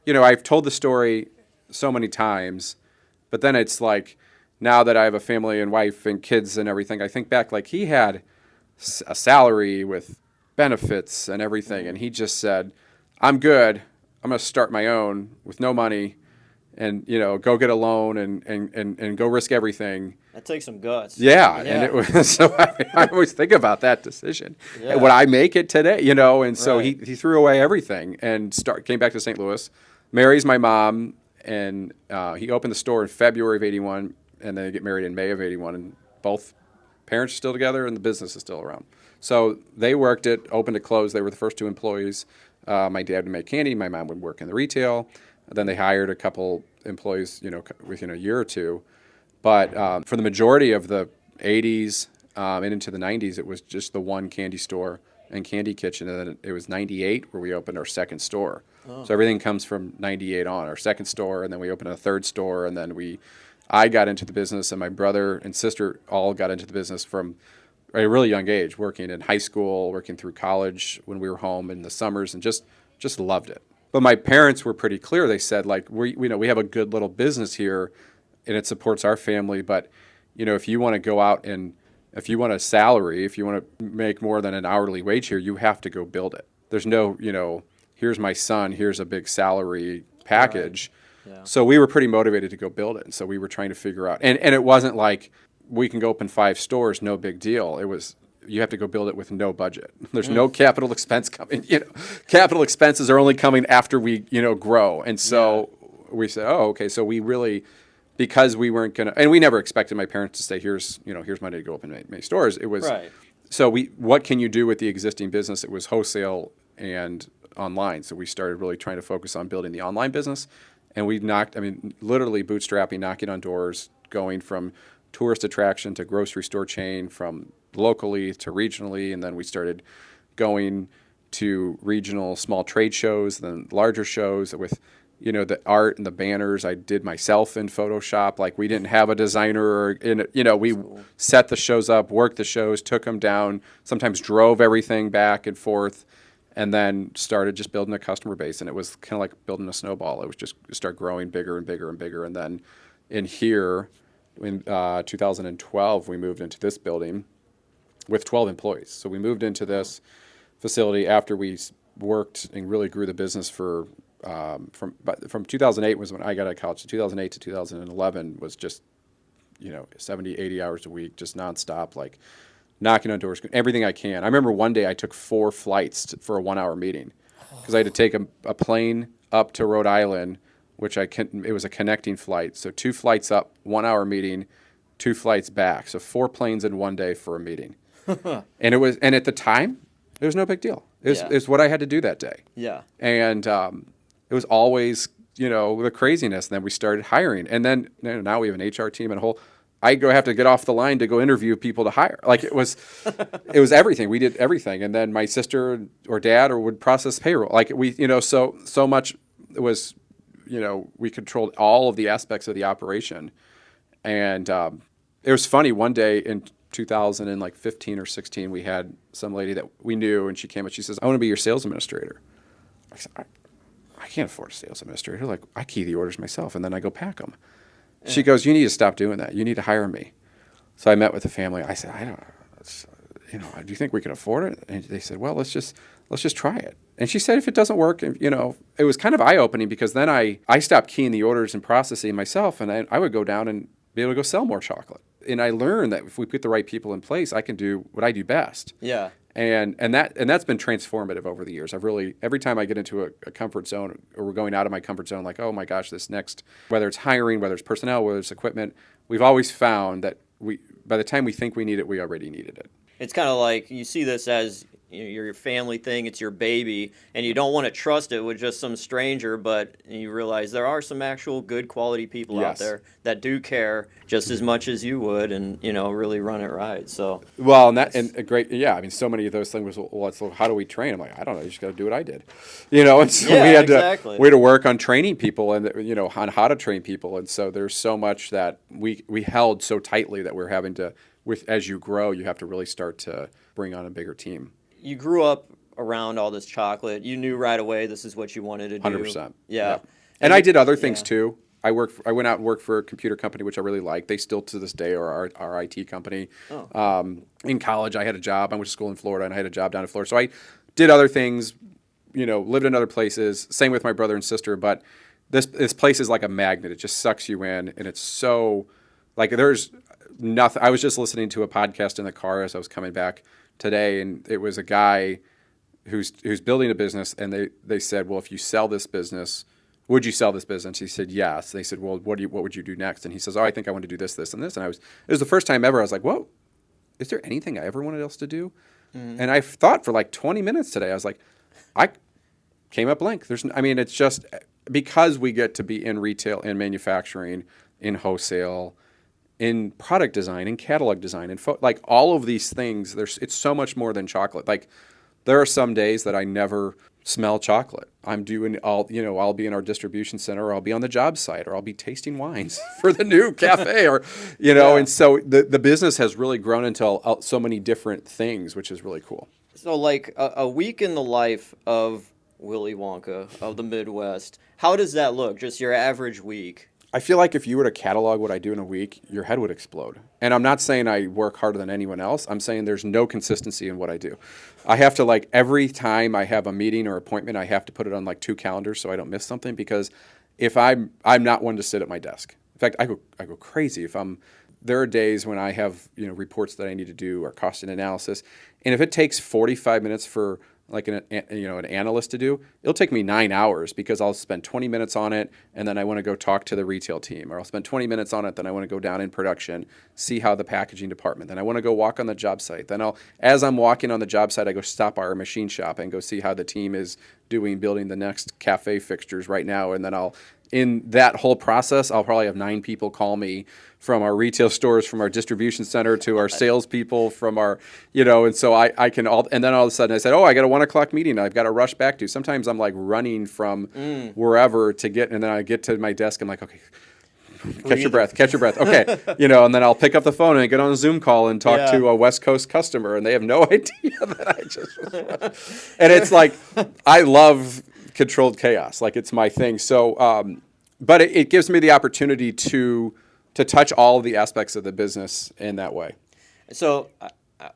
I've told the story so many times, but then it's like, now that I have a family and wife and kids and everything, I think back, like he had a salary with benefits and everything. And he just said, I'm good. I'm going to start my own with no money and, go get a loan and go risk everything. That takes some guts. Yeah. And it was, so I always think about that decision. Yeah. Would I make it today? And so Right. he threw away everything and came back to St. Louis, marries my mom, and he opened the store in February of 81, and then they get married in May of 81, and both parents are still together and the business is still around. So they worked it, opened it, closed. They were the first 2 employees. My dad would make candy. My mom would work in the retail. Then they hired a couple employees, within a year or 2. But for the majority of the 80s and into the 90s, it was just the one candy store and candy kitchen. And then it was 98 where we opened our second store. Oh. So everything comes from 98 on. Our second store, and then we opened a third store. And then I got into the business, and my brother and sister all got into the business from at a really young age, working in high school, working through college when we were home in the summers, and just loved it. But my parents were pretty clear. They said, like, we have a good little business here, and it supports our family. But, if you want to go out and if you want a salary, if you want to make more than an hourly wage here, you have to go build it. There's no, here's my son, here's a big salary package. Right. Yeah. So we were pretty motivated to go build it. And so we were trying to figure out, and it wasn't like, we can go open 5 stores, no big deal. It was, you have to go build it with no budget. There's no capital expense coming. Capital expenses are only coming after we, grow. And so we said, oh, okay. So we really, because we weren't going to, and we never expected my parents to say, here's money to go open many stores. It was, right. So what can you do with the existing business? It was wholesale and online. So we started really trying to focus on building the online business. And we literally bootstrapping, knocking on doors, going from tourist attraction to grocery store chain, from locally to regionally, and then we started going to regional small trade shows, then larger shows with, the art and the banners I did myself in Photoshop. Like, we didn't have a designer, or we set the shows up, worked the shows, took them down, sometimes drove everything back and forth, and then started just building a customer base. And it was kind of like building a snowball. It was just start growing bigger and bigger and bigger. And then in here, in 2012, we moved into this building with 12 employees. So we moved into this facility after we worked and really grew the business from 2008 was when I got out of college. So 2008 to 2011 was just, 70, 80 hours a week, just nonstop, like knocking on doors, everything I can. I remember one day I took 4 flights for a 1-hour meeting because I had to take a plane up to Rhode Island, which it was a connecting flight. So 2 flights up, 1-hour meeting, 2 flights back. So 4 planes in one day for a meeting. And at the time, it was no big deal. It's what I had to do that day. Yeah. And it was always, the craziness. And then we started hiring. And then now we have an HR team and a whole. I have to get off the line to go interview people to hire. Like it was everything. We did everything. And then my sister or dad would process payroll. Like so much was, we controlled all of the aspects of the operation. And it was funny. One day in 2015 or 16, we had some lady that we knew, and she came and she says, "I want to be your sales administrator." I said, I can't afford a sales administrator. Like, I key the orders myself, and then I go pack them. Yeah. She goes, "You need to stop doing that. You need to hire me." So I met with the family. I said, do you think we can afford it? And they said, "Well, let's just try it." And she said, if it doesn't work, it was kind of eye-opening, because then I stopped keying the orders and processing myself, and I would go down and be able to go sell more chocolate. And I learned that if we put the right people in place, I can do what I do best. Yeah. And that's been transformative over the years. I've really, every time I get into a comfort zone, or we're going out of my comfort zone, like, oh my gosh, this next, whether it's hiring, whether it's personnel, whether it's equipment, we've always found that by the time we think we need it, we already needed it. It's kind of like you see this as your family thing, it's your baby, and you don't want to trust it with just some stranger, but you realize there are some actual good quality people out there that do care just as much as you would, and really run it right. So and great, yeah. I mean, so many of those things was, how do we train? I'm like, I don't know, you just got to do what I did, and so we had to work on training people, and on how to train people, and so there's so much that we held so tightly that we're having to, as you grow, you have to really start to bring on a bigger team. You grew up around all this chocolate. You knew right away this is what you wanted to do. 100%. Yeah. And I did other things too. I went out and worked for a computer company, which I really like. They still to this day are our IT company. Oh. In college, I had a job. I went to school in Florida, and I had a job down in Florida. So I did other things, lived in other places. Same with my brother and sister. But this place is like a magnet. It just sucks you in, and it's so like there's nothing. I was just listening to a podcast in the car as I was coming back today, and it was a guy who's building a business, and they said, well, if you sell this business, would you sell this business? He said yes. They said, well, what would you do next? And he says, oh, I think I want to do this, this, and this. And it was the first time ever I was like, whoa, is there anything I ever wanted else to do? Mm-hmm. And I thought for like 20 minutes today. I was like, I came up blank. It's just because we get to be in retail, in manufacturing, in wholesale, in product design, in catalog design, and like all of these things, it's so much more than chocolate. Like there are some days that I never smell chocolate. I'll be in our distribution center, or I'll be on the job site, or I'll be tasting wines for the new cafe, or and so the business has really grown into so many different things, which is really cool. So like a week in the life of Willy Wonka of the Midwest, how does that look? Just your average week? I feel like if you were to catalog what I do in a week, your head would explode. And I'm not saying I work harder than anyone else. I'm saying there's no consistency in what I do. I have to, every time I have a meeting or appointment, I have to put it on 2 calendars so I don't miss something, because if I'm not one to sit at my desk. In fact, I go crazy if there are days when I have, reports that I need to do, or cost and analysis. And if it takes 45 minutes for an analyst to do, it'll take me 9 hours, because I'll spend 20 minutes on it, and then I want to go talk to the retail team, or I'll spend 20 minutes on it, then I want to go down in production, see how the packaging department, then I want to go walk on the job site. Then as I'm walking on the job site, I go stop our machine shop and go see how the team is building the next cafe fixtures right now, and then in that whole process, I'll probably have 9 people call me from our retail stores, from our distribution center, to our salespeople, from our, and so I can and then all of a sudden I said, oh, I got a 1:00 meeting I've got to rush back to. Sometimes I'm running from wherever to get, and then I get to my desk, I'm like, okay, catch your breath. Okay. And then I'll pick up the phone and get on a Zoom call and talk to a West Coast customer, and they have no idea that I just was. And it's like, I love controlled chaos. It's my thing. So, but it gives me the opportunity to touch all of the aspects of the business in that way. So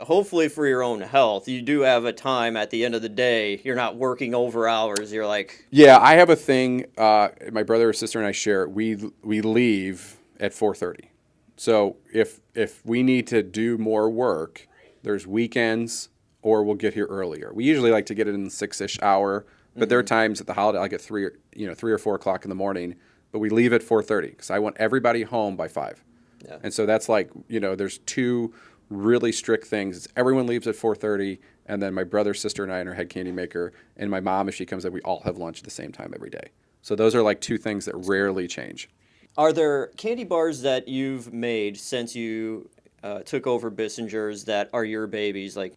hopefully for your own health, you do have a time at the end of the day. You're not working over hours. You're like... Yeah, I have a thing. My brother or sister and I share. We leave at 4:30. So if we need to do more work, there's weekends, or we'll get here earlier. We usually like to get it in the 6-ish hour, but there are times at the holiday I'll get 3 or 4 o'clock in the morning. But we leave at 4:30 because I want everybody home by 5. Yeah. And so that's like, there's two really strict things. It's everyone leaves at 4:30, and then my brother, sister, and I and our head candy maker, and my mom, if she comes in, we all have lunch at the same time every day. So those are like two things that rarely change. Are there candy bars that you've made since you took over Bissingers that are your babies? Like,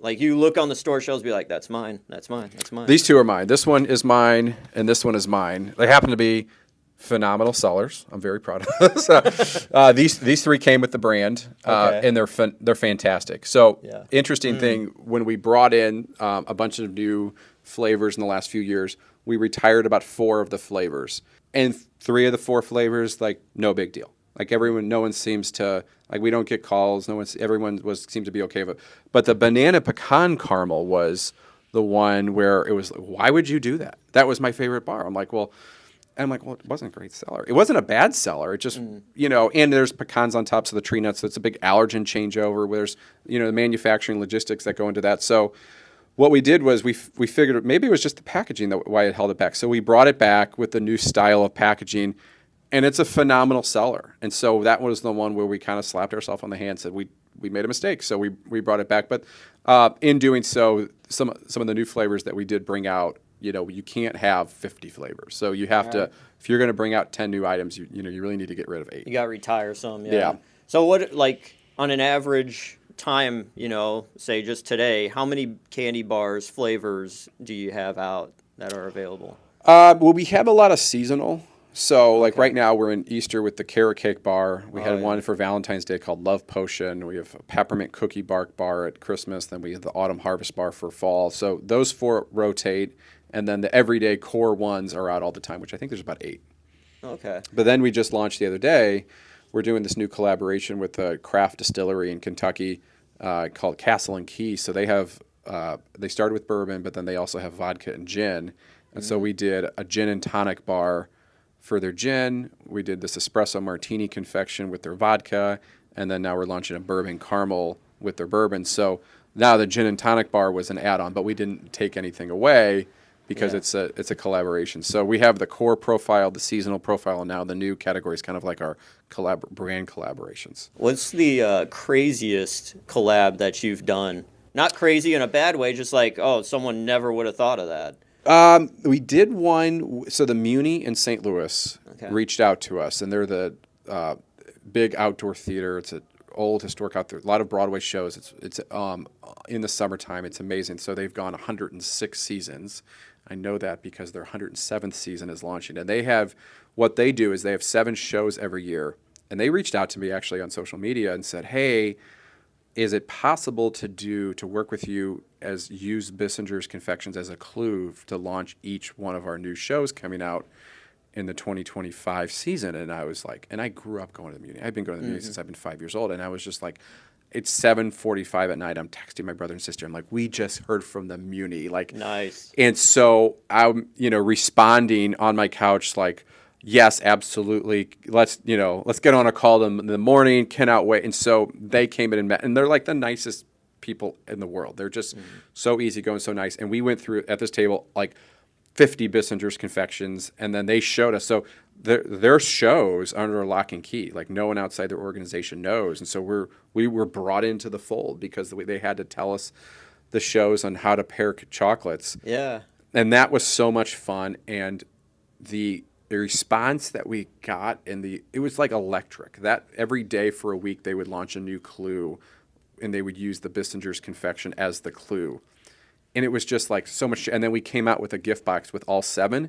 like you look on the store shelves, be like, that's mine, that's mine, that's mine. These two are mine. This one is mine, and this one is mine. They happen to be phenomenal sellers. I'm very proud of those. These three came with the brand, and they're fantastic. So interesting thing, when we brought in a bunch of new flavors in the last few years, we retired about 4 of the flavors, and 3 of the 4 flavors, like, no big deal. Like, no one seems to, like, we don't get calls. Everyone seemed to be okay with it. But the banana pecan caramel was the one where it was like, why would you do that? That was my favorite bar. I'm like, well, it wasn't a great seller. It wasn't a bad seller. It just, and there's pecans on top of the tree nuts. So it's a big allergen changeover where there's, the manufacturing logistics that go into that. So what we did was we figured maybe it was just the packaging why it held it back. So we brought it back with the new style of packaging, and it's a phenomenal seller. And so that was the one where we kind of slapped ourselves on the hand and said we made a mistake. So we brought it back. But in doing so, some of the new flavors that we did bring out, you can't have 50 flavors. So you have to, if you're going to bring out 10 new items, you really need to get rid of 8. You got to retire some. Yeah. So what, like, on an average time, say just today, how many candy bars, flavors do you have out that are available? Well, we have a lot of seasonal. So, like, right now we're in Easter with the carrot cake bar. We had one for Valentine's Day called Love Potion. We have a peppermint cookie bark bar at Christmas. Then we have the autumn harvest bar for fall. So those 4 rotate. And then the everyday core ones are out all the time, which I think there's about 8. Okay. But then we just launched the other day. We're doing this new collaboration with a craft distillery in Kentucky called Castle and Key. So they started with bourbon, but then they also have vodka and gin. And so we did a gin and tonic bar for their gin. We did this espresso martini confection with their vodka. And then now we're launching a bourbon caramel with their bourbon. So now the gin and tonic bar was an add-on, but we didn't take anything away because it's a collaboration. So we have the core profile, the seasonal profile, and now the new category is kind of like our brand collaborations. What's the craziest collab that you've done? Not crazy in a bad way, just like, someone never would have thought of that. We did one. So the Muni in St. Louis reached out to us, and they're the big outdoor theater. It's an old historic outdoor, a lot of Broadway shows. It's in the summertime. It's amazing. So they've gone 106 seasons. I know that because their 107th season is launching. And what they do is they have 7 shows every year. And they reached out to me actually on social media and said, hey, is it possible to work with you use Bissinger's confections as a clue to launch each one of our new shows coming out in the 2025 season? And I was like, and I grew up going to the Muni. I've been going to the Muni since I've been 5 years old. And I was just like, it's 7:45 at night. I'm texting my brother and sister. I'm like, we just heard from the Muni. Like, nice. And so I'm, responding on my couch like, yes, absolutely. Let's get on a call them in the morning. Cannot wait. And so they came in and met, and they're like the nicest people in the world. They're just so easygoing, so nice. And we went through at this table like 50 Bissinger's confections, and then they showed us. So their shows are under lock and key. Like, no one outside their organization knows. And so we were brought into the fold because they had to tell us the shows on how to pair chocolates. Yeah. And that was so much fun. And the response that we got, it was like electric. That every day for a week they would launch a new clue, and they would use the Bissinger's confection as the clue. And it was just like so much. And then we came out with a gift box with all 7.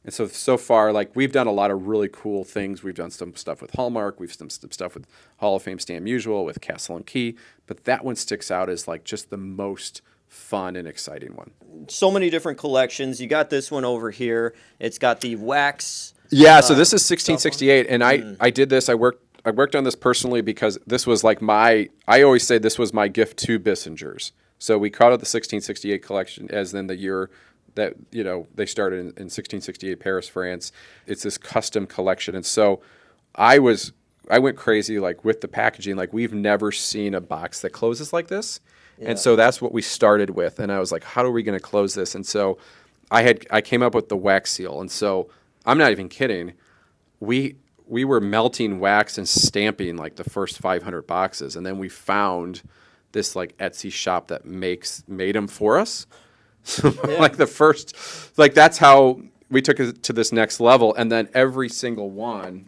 And so far, like, we've done a lot of really cool things. We've done some stuff with Hallmark. We've done some stuff with Hall of Fame Stan Musial, with Castle and Key. But that one sticks out as like just the most fun and exciting one. So many different collections. You got this one over here. It's got the wax. Yeah, so this is 1668. And I did this. I worked on this personally because this was like I always say this was my gift to Bissingers. So we called it the 1668 collection, as then the year that they started in 1668 Paris, France. It's this custom collection, and so I went crazy like with the packaging. Like, we've never seen a box that closes like this, and so that's what we started with. And I was like, how are we going to close this? And so I came up with the wax seal, and so I'm not even kidding. We we were melting wax and stamping like the first 500 boxes, and then we found this like Etsy shop that made them for us. So like the first, like that's how we took it to this next level, and then every single one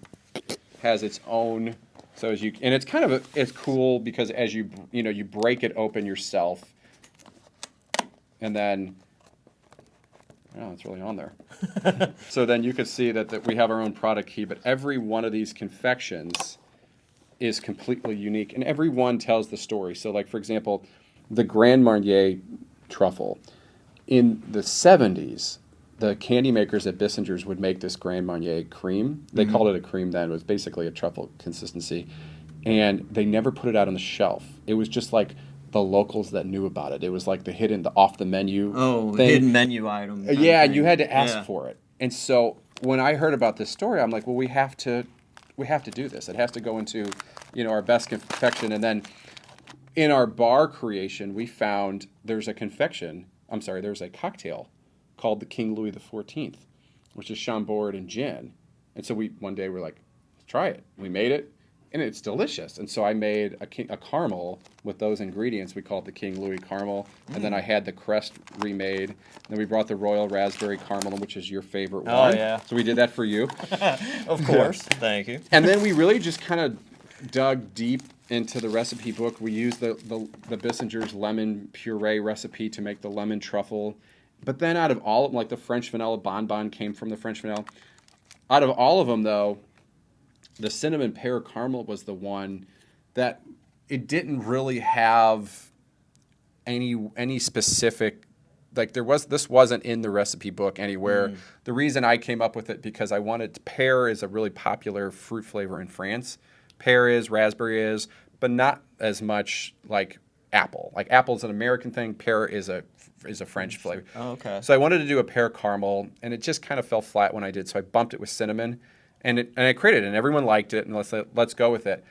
has its own. So as you, and it's kind of it's cool because as you you break it open yourself, and then oh, it's really on there. So then you could see that we have our own product key, but every one of these confections is completely unique, and every one tells the story. So like for example, the Grand Marnier truffle. In the 70s, the candy makers at Bissinger's would make this Grand Marnier cream. They called it a cream then. It was basically a truffle consistency. And they never put it out on the shelf. It was just like the locals that knew about it. It was like the off the menu thing. Hidden menu item. Yeah, and you had to ask for it. And so when I heard about this story, I'm like, well, we have to do this. It has to go into, our best confection. And then in our bar creation, we found there's a cocktail called the King Louis XIV, which is Chambord and gin. And so one day we're like, let's try it. We made it, and it's delicious. And so I made a caramel with those ingredients. We call it the King Louis caramel. And then I had the crest remade. Then we brought the Royal Raspberry Caramel, which is your favorite one. Oh, yeah. So we did that for you. Of course. Thank you. And then we really just kind of dug deep into the recipe book. We used the Bissinger's lemon puree recipe to make the lemon truffle. But then out of all of them, like the French vanilla bonbon came from the French vanilla. Out of all of them, though, the cinnamon pear caramel was the one that it didn't really have any specific, like this wasn't in the recipe book anywhere. The reason I came up with it because I wanted, pear is a really popular fruit flavor in France. Pear is, raspberry is, but not as much like apple. Like apple's an American thing, pear is a French flavor. Oh, okay. So I wanted to do a pear caramel, and it just kind of fell flat when I did. So I bumped it with cinnamon, and I created it, and everyone liked it, and let's go with it.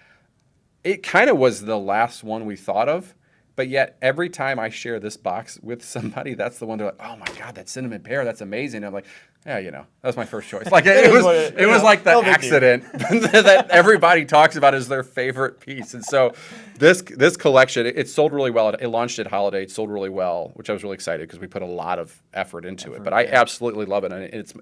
It kind of was the last one we thought of, but yet every time I share this box with somebody, that's the one they're like, oh my God, that cinnamon pear, that's amazing. And I'm like, yeah, that's my first choice. Like it was like the accident that everybody talks about as their favorite piece. And so this collection, it sold really well. It launched at Holiday. It sold really well, which I was really excited because we put a lot of effort into it. But I absolutely love it.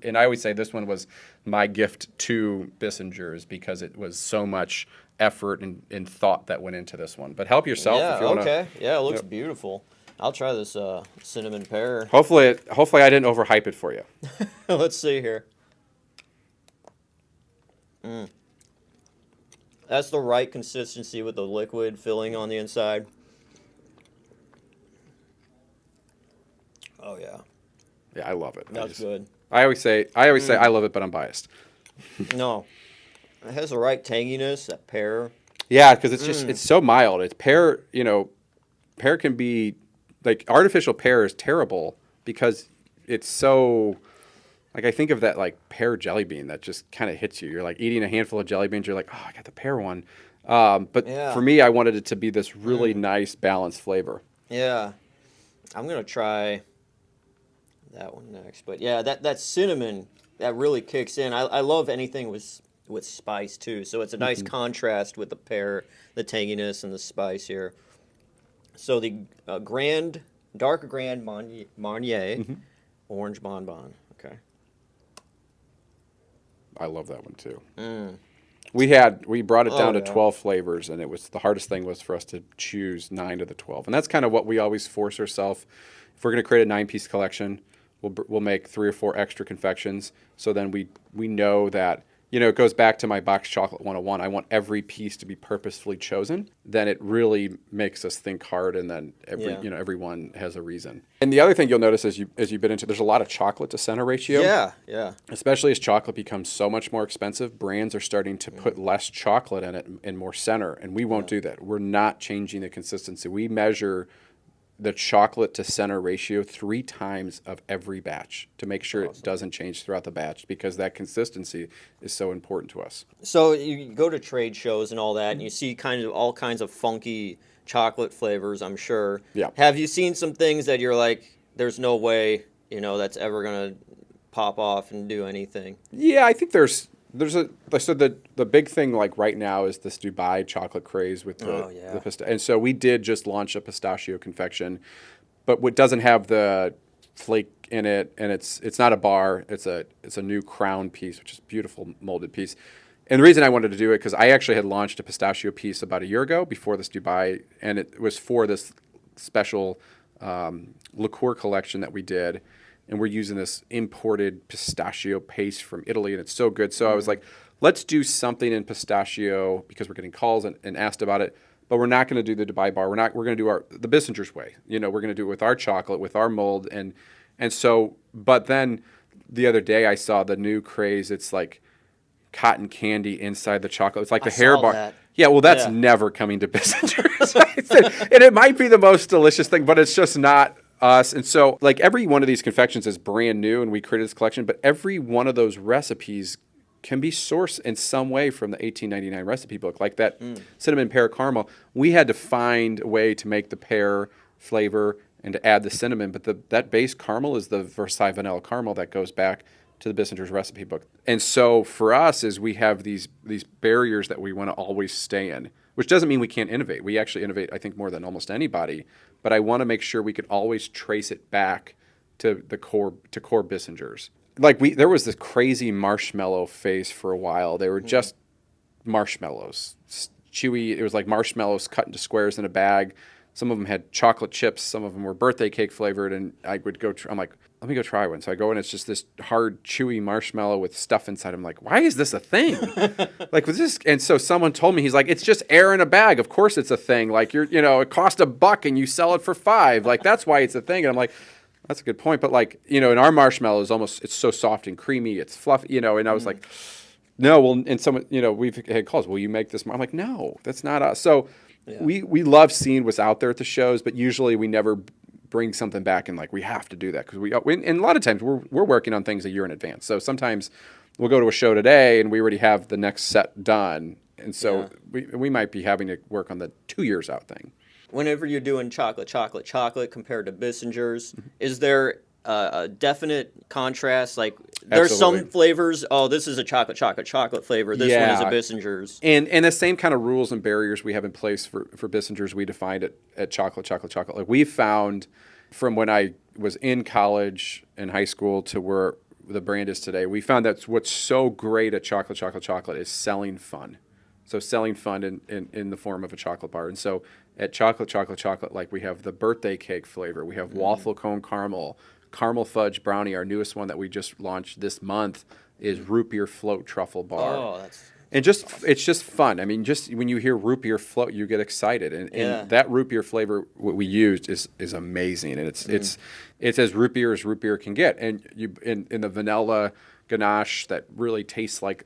And I always say this one was my gift to Bissinger's because it was so much effort and thought that went into this one. But help yourself if you want to. Okay. Yeah, it looks beautiful. I'll try this cinnamon pear. Hopefully I didn't overhype it for you. Let's see here. That's the right consistency with the liquid filling on the inside. Oh yeah. Yeah, I love it. That's good. I always say I love it, but I'm biased. No. It has the right tanginess, that pear. Yeah, because it's just it's so mild. It's pear, pear can be like artificial pear is terrible because it's so like I think of that like pear jelly bean that just kind of hits you. You're like eating a handful of jelly beans. You're like, oh, I got the pear one. But for me, I wanted it to be this really nice balanced flavor. Yeah, I'm gonna try that one next. But yeah, that cinnamon that really kicks in. I love anything with spice too. So it's a nice contrast with the pear, the tanginess, and the spice here. So the dark Grand Marnier, orange bonbon. Okay. I love that one too. We brought it down to 12 flavors, and it was the hardest thing was for us to choose 9 of the 12, and that's kind of what we always force ourselves. If we're going to create a 9-piece collection, we'll make 3 or 4 extra confections. So then we know that. It goes back to my box chocolate 101. I want every piece to be purposefully chosen. Then it really makes us think hard, and then everyone has a reason. And the other thing you'll notice as you bit into, there's a lot of chocolate to center ratio. Yeah. Especially as chocolate becomes so much more expensive, brands are starting to put less chocolate in it and more center, and we won't do that. We're not changing the consistency. We measure the chocolate to center ratio 3 times of every batch to make sure it doesn't change throughout the batch because that consistency is so important to us. So you go to trade shows and all that, and you see kind of all kinds of funky chocolate flavors, I'm sure. Yeah. Have you seen some things that you're like, there's no way, that's ever going to pop off and do anything? Yeah, I think there's There's a so the big thing like right now is this Dubai chocolate craze with the and so we did just launch a pistachio confection, but what doesn't have the flake in it, and it's not a bar. It's a new crown piece, which is a beautiful molded piece. And the reason I wanted to do it because I actually had launched a pistachio piece about a year ago before this Dubai, and it was for this special liqueur collection that we did. And we're using this imported pistachio paste from Italy, and it's so good. So I was like, let's do something in pistachio because we're getting calls and asked about it. But we're not going to do the Dubai bar. We're going to do the Bissinger's way. We're going to do it with our chocolate, with our mold, and so. But then the other day I saw the new craze. It's like cotton candy inside the chocolate. It's like the hair bar. That. Yeah, well, that's never coming to Bissinger's. And it might be the most delicious thing, but it's just not us. And so, like, every one of these confections is brand new, and we created this collection, but every one of those recipes can be sourced in some way from the 1899 recipe book. Like that cinnamon pear caramel, we had to find a way to make the pear flavor and to add the cinnamon, but that base caramel is the Versailles vanilla caramel that goes back to the Bissinger's recipe book. And so for us is we have these barriers that we want to always stay in, which doesn't mean we can't innovate. We actually innovate, I think, more than almost anybody. But I want to make sure we could always trace it back to the core Bissingers. Like there was this crazy marshmallow phase for a while. They were just marshmallows, chewy. It was like marshmallows cut into squares in a bag. Some of them had chocolate chips. Some of them were birthday cake flavored. And I would go. I'm like, let me go try one. So I go and it's just this hard, chewy marshmallow with stuff inside. I'm like, why is this a thing? Like, was this? And so someone told me, he's like, it's just air in a bag. Of course it's a thing. Like it cost $1 and you sell it for $5. Like that's why it's a thing. And I'm like, that's a good point. But like, in our marshmallow is it's so soft and creamy. It's fluffy, and I was like, no, well, and someone, we've had calls. Will you make this? I'm like, no, that's not us. So we love seeing what's out there at the shows, but usually we never bring something back and like we have to do that because and a lot of times we're working on things a year in advance. So sometimes we'll go to a show today and we already have the next set done, and so we might be having to work on the 2 years out thing. Whenever you're doing chocolate compared to Bissinger's, is there a definite contrast? Like there's Absolutely. some flavors. Oh, this is a chocolate flavor. This one is a Bissinger's. And the same kind of rules and barriers we have in place for Bissinger's, we defined it at chocolate. Like we found from when I was in college and high school to where the brand is today, we found that what's so great at chocolate is selling fun. So selling fun in the form of a chocolate bar. And so at chocolate, like we have the birthday cake flavor. We have waffle cone caramel fudge brownie. Our newest one that we just launched this month is root beer float truffle bar. Oh, that's it's just fun. I mean, just when you hear root beer float, you get excited. And that root beer flavor what we used is amazing. And it's as root beer can get. And you in the vanilla ganache that really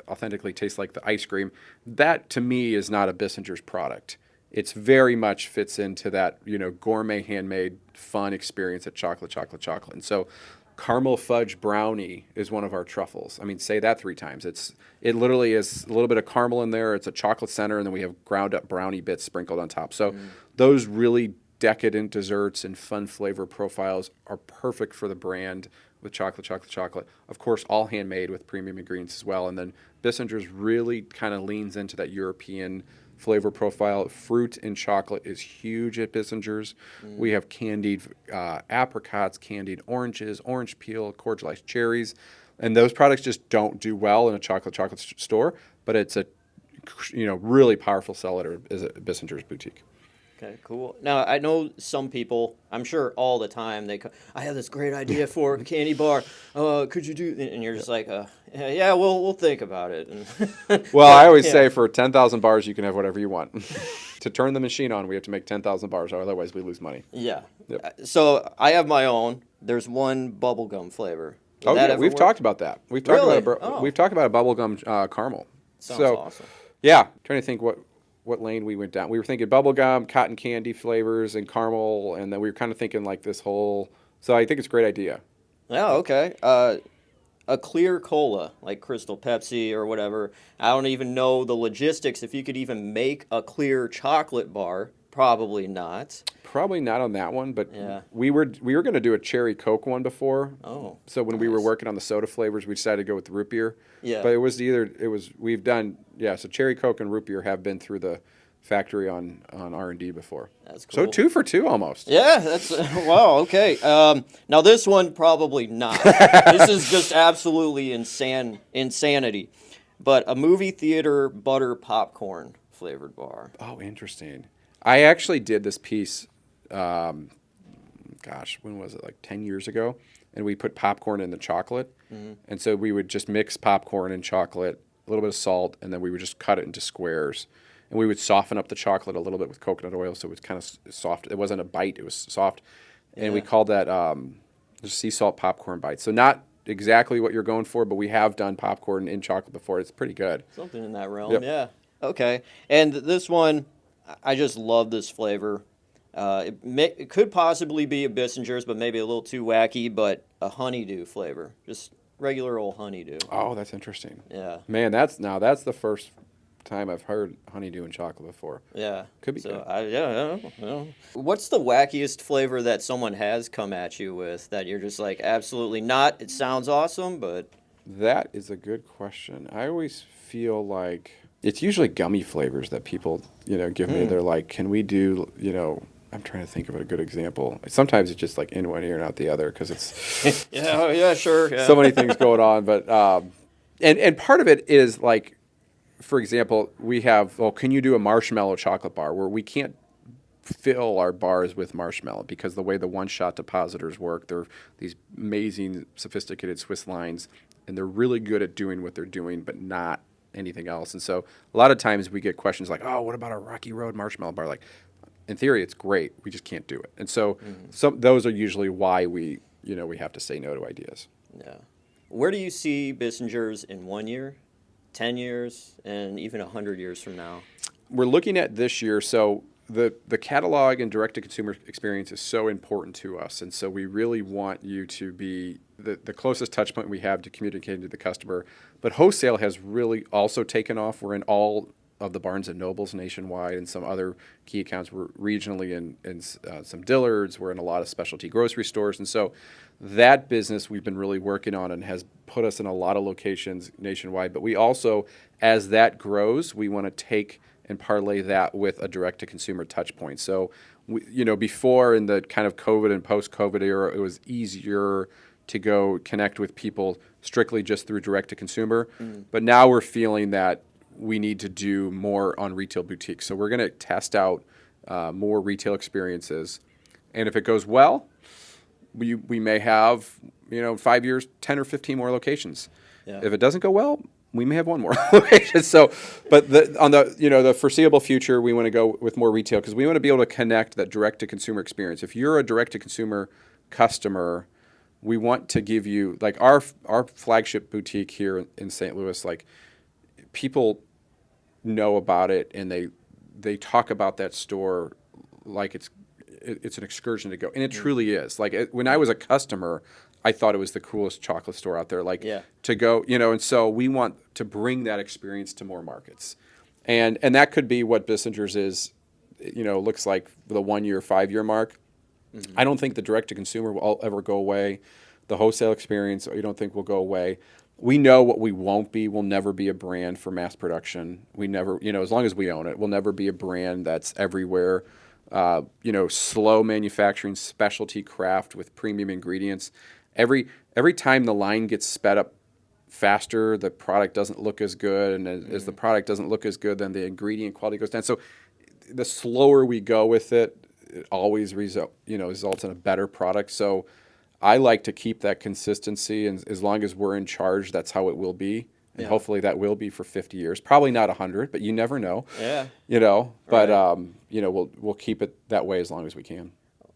authentically tastes like the ice cream. That to me is not a Bissinger's product. It's very much fits into that, gourmet, handmade, fun experience at chocolate. And so caramel fudge brownie is one of our truffles. I mean, say that 3 times. It literally is a little bit of caramel in there. It's a chocolate center, and then we have ground up brownie bits sprinkled on top. So those really decadent desserts and fun flavor profiles are perfect for the brand with chocolate. Of course, all handmade with premium ingredients as well. And then Bissinger's really kind of leans into that European flavor profile. Fruit and chocolate is huge at Bissinger's. We have candied apricots, candied oranges, orange peel, cordialized cherries. And those products just don't do well in a chocolate store, but it's a really powerful seller at a Bissinger's boutique. Okay, cool. Now, I know some people, I'm sure all the time, I have this great idea for a candy bar. Could you do, and you're just like, yeah, we'll think about it. Well, I always say for 10,000 bars, you can have whatever you want. To turn the machine on, we have to make 10,000 bars, or otherwise we lose money. Yeah. Yep. So I have my own. There's one bubblegum flavor. We've talked about that. We've talked about a bubblegum caramel. Sounds awesome. Yeah, trying to think what lane we went down. We were thinking bubblegum, cotton candy flavors, and caramel, and then we were kind of thinking like this whole. So I think it's a great idea. Yeah, okay. A clear cola, like Crystal Pepsi or whatever. I don't even know the logistics if you could even make a clear chocolate bar. Probably not. Probably not on that one, but Yeah. we were going to do a cherry Coke one before. Oh, So when we were nice. working on the soda flavors, we decided to go with root beer. Yeah. But we've done, so cherry Coke and root beer have been through the factory on R&D before. That's So cool. 2 for 2 almost. Yeah, that's wow. Okay. Now this one probably not. This is just absolutely insanity. But a movie theater butter popcorn flavored bar. Oh, interesting. I actually did this piece, when was it? Like 10 years ago. And we put popcorn in the chocolate. Mm-hmm. And so we would just mix popcorn and chocolate, a little bit of salt, and then we would just cut it into squares. And we would soften up the chocolate a little bit with coconut oil so it was kind of soft. It wasn't a bite, it was soft. And we called that sea salt popcorn bites. So not exactly what you're going for, but we have done popcorn in chocolate before. It's pretty good. Something in that realm. Yep. Yeah. Okay. And this one, I just love this flavor. It could possibly be a Bissinger's, but maybe a little too wacky, but a honeydew flavor. Just regular old honeydew. Oh, that's interesting. Yeah. Man, that's the first time I've heard honeydew and chocolate before. Yeah. Could be So, good. yeah. What's the wackiest flavor that someone has come at you with that you're just like, absolutely not? It sounds awesome, but... That is a good question. I always feel like it's usually gummy flavors that people, give me. They're like, can we do, I'm trying to think of a good example. Sometimes it's just like in one ear and out the other because it's yeah, sure. Yeah. so many things going on. But and part of it is like, for example, we have, can you do a marshmallow chocolate bar where we can't fill our bars with marshmallow because the way the one-shot depositors work, they're these amazing, sophisticated Swiss lines, and they're really good at doing what they're doing, but not anything else. And so a lot of times we get questions like, oh, what about a Rocky Road marshmallow bar? Like, in theory, it's great. We just can't do it. And so those are usually why we have to say no to ideas. Yeah. Where do you see Bissinger's in 1 year, 10 years, and even 100 years from now? We're looking at this year. So the catalog and direct-to-consumer experience is so important to us. And so we really want you to be the closest touch point we have to communicating to the customer. But wholesale has really also taken off. We're in all of the Barnes & Nobles nationwide and some other key accounts. We're regionally in some Dillard's. We're in a lot of specialty grocery stores. And so that business we've been really working on and has put us in a lot of locations nationwide. But we also, as that grows, we want to take and parlay that with a direct-to-consumer touch point. So, before in the kind of COVID and post-COVID era, it was easier to go connect with people strictly just through direct-to-consumer. But now we're feeling that we need to do more on retail boutiques. So we're going to test out more retail experiences. And if it goes well, we may have, 5 years, 10 or 15 more locations. Yeah. If it doesn't go well, we may have one more location. So, but on the foreseeable future, we want to go with more retail because we want to be able to connect that direct-to-consumer experience. If you're a direct-to-consumer customer, we want to give you, like our flagship boutique here in St. Louis, like people know about it and they talk about that store like it's an excursion to go, and it truly is. Like when I was a customer, I thought it was the coolest chocolate store out there. Like to go, and so we want to bring that experience to more markets, and that could be what Bissinger's is. Looks like the 1 year, 5 year mark. Mm-hmm. I don't think the direct to consumer will ever go away. The wholesale experience, you don't think will go away. We know what we won't be. We'll never be a brand for mass production. We never, as long as we own it, we'll never be a brand that's everywhere. Slow manufacturing, specialty craft with premium ingredients. Every time the line gets sped up faster, the product doesn't look as good, and as the product doesn't look as good, then the ingredient quality goes down. So the slower we go with it, it always results in a better product. So I like to keep that consistency, and as long as we're in charge, that's how it will be. And hopefully that will be for 50 years. Probably not 100, but you never know. Yeah. But right. We'll keep it that way as long as we can.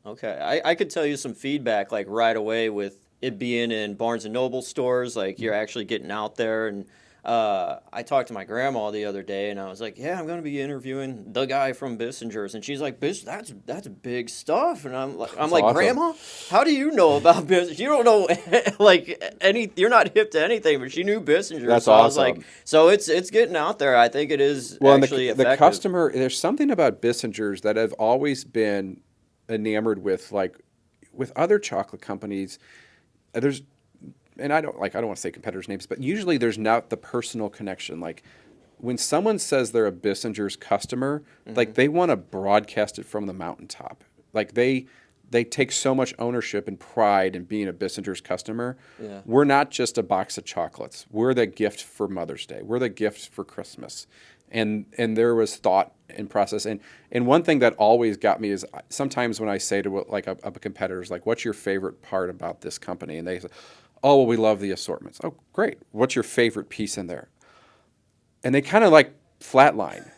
Okay. I could tell you some feedback like right away with it being in Barnes & Noble stores, like you're actually getting out there, and I talked to my grandma the other day, and I was like, "Yeah, I'm going to be interviewing the guy from Bissinger's," and she's like, that's big stuff," and I'm That's like, awesome. "Grandma, how do you know about Bissinger? You don't know like any. You're not hip to anything, but she knew Bissinger." That's So I was like, awesome. "So it's getting out there. I think it is Well, and actually the effective." customer, there's something about Bissingers that I've always been enamored with, like with other chocolate companies. There's, and I don't want to say competitors' names, but usually there's not the personal connection. Like when someone says they're a Bissinger's customer, like they want to broadcast it from the mountaintop. Like they take so much ownership and pride in being a Bissinger's customer. Yeah. We're not just a box of chocolates. We're the gift for Mother's Day. We're the gift for Christmas. And there was thought and process. And one thing that always got me is sometimes when I say to like a competitor's like, "What's your favorite part about this company?" And they say, "Oh, well, we love the assortments." "Oh, great. What's your favorite piece in there?" And they kind of like flatline.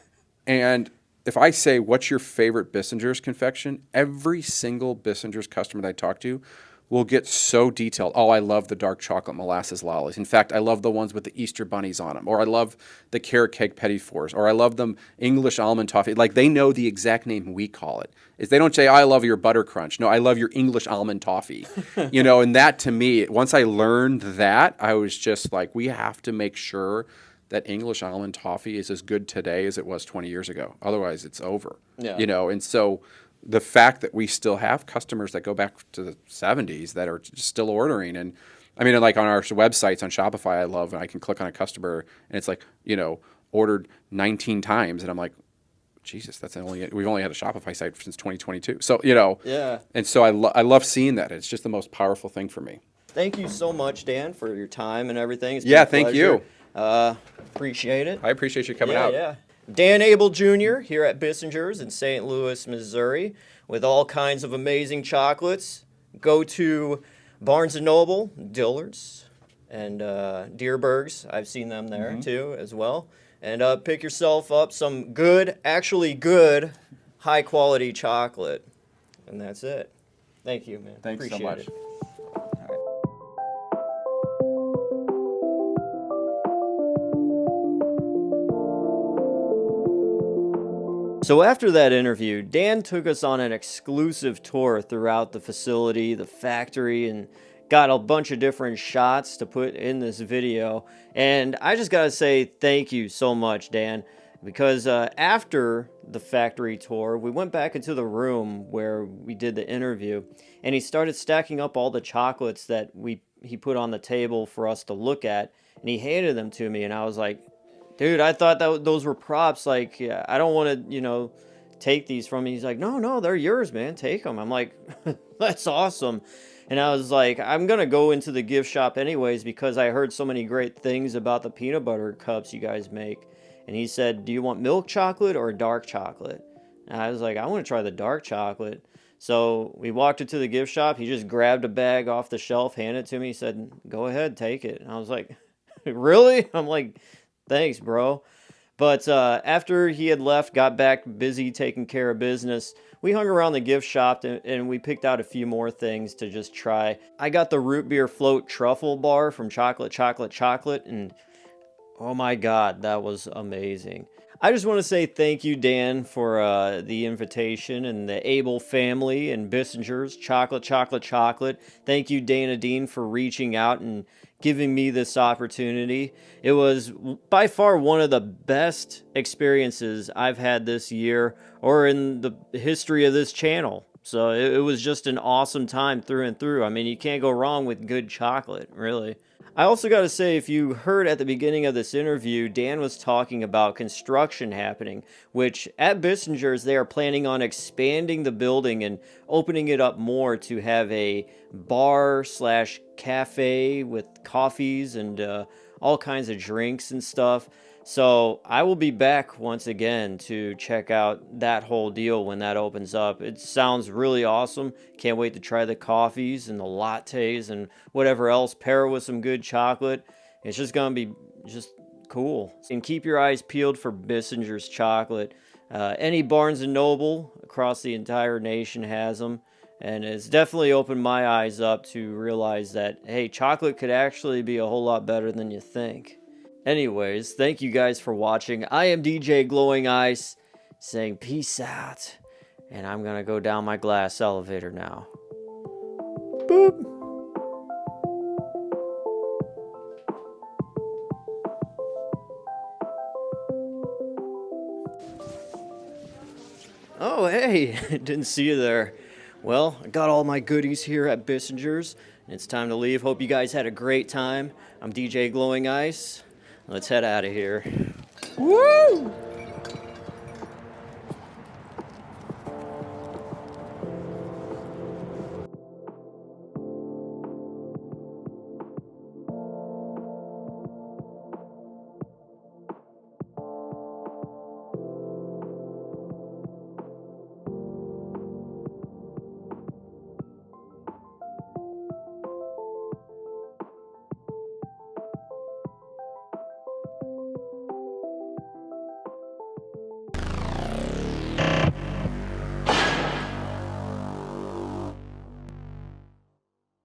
And if I say, "What's your favorite Bissinger's confection?" every single Bissinger's customer that I talk to will get so detailed. "Oh, I love the dark chocolate molasses lollies. In fact, I love the ones with the Easter bunnies on them." Or "I love the carrot cake petit fours." Or "I love them English almond toffee." Like they know the exact name we call it. Is they don't say, "I love your butter crunch." No, "I love your English almond toffee." And that to me, once I learned that, I was just like, we have to make sure that English almond toffee is as good today as it was 20 years ago. Otherwise, it's over. Yeah. And so the fact that we still have customers that go back to the 70s that are still ordering. And I mean, like on our websites on Shopify, I love, and I can click on a customer and it's like, ordered 19 times. And I'm like, Jesus, we've only had a Shopify site since 2022. So, Yeah. and so I love seeing that. It's just the most powerful thing for me. Thank you so much, Dan, for your time and everything. It's Yeah, been a thank you. pleasure. Appreciate it. I appreciate you coming Yeah, out. yeah. Dan Abel Jr. here at Bissinger's in St. Louis, Missouri, with all kinds of amazing chocolates. Go to Barnes & Noble, Dillard's, and Deerberg's. I've seen them there too as well. And pick yourself up some good, actually good, high quality chocolate. And that's it. Thank you, man. Thanks so Appreciate much. it. So after that interview, Dan took us on an exclusive tour throughout the facility, the factory, and got a bunch of different shots to put in this video. And I just gotta say thank you so much, Dan, because after the factory tour, we went back into the room where we did the interview, and he started stacking up all the chocolates that he put on the table for us to look at, and he handed them to me, and I was like, "Dude, I thought that those were props. Like, yeah, I don't want to, take these from you." He's like, "No, no, they're yours, man. Take them." I'm like, "That's awesome." And I was like, "I'm going to go into the gift shop anyways because I heard so many great things about the peanut butter cups you guys make." And he said, "Do you want milk chocolate or dark chocolate?" And I was like, "I want to try the dark chocolate." So we walked into the gift shop. He just grabbed a bag off the shelf, handed it to me. He said, "Go ahead, take it." And I was like, "Really?" I'm like, "Thanks, bro." But after he had left, got back busy taking care of business, we hung around the gift shop and we picked out a few more things to just try. I got the root beer float truffle bar from Chocolate Chocolate Chocolate, and oh my God, that was amazing. I just want to say thank you, Dan, for the invitation and the Abel family and Bissinger's Chocolate, Chocolate, Chocolate. Thank you, Dana Dean, for reaching out and giving me this opportunity. It was by far one of the best experiences I've had this year or in the history of this channel. So it was just an awesome time through and through. I mean, you can't go wrong with good chocolate, really. I also got to say, if you heard at the beginning of this interview, Dan was talking about construction happening, which at Bissinger's, they are planning on expanding the building and opening it up more to have a bar slash cafe with coffees and all kinds of drinks and stuff. So I will be back once again to check out that whole deal when that opens up. It sounds really awesome. Can't wait to try the coffees and the lattes and whatever else. Pair it with some good chocolate. It's just going to be just cool. And keep your eyes peeled for Bissinger's chocolate. Any Barnes & Noble across the entire nation has them. And it's definitely opened my eyes up to realize that, hey, chocolate could actually be a whole lot better than you think. Anyways, thank you guys for watching. I am DJ Glowing Ice saying peace out. And I'm going to go down my glass elevator now. Boop. Oh, hey, didn't see you there. Well, I got all my goodies here at Bissingers. It's time to leave. Hope you guys had a great time. I'm DJ Glowing Ice. Let's head out of here. Woo!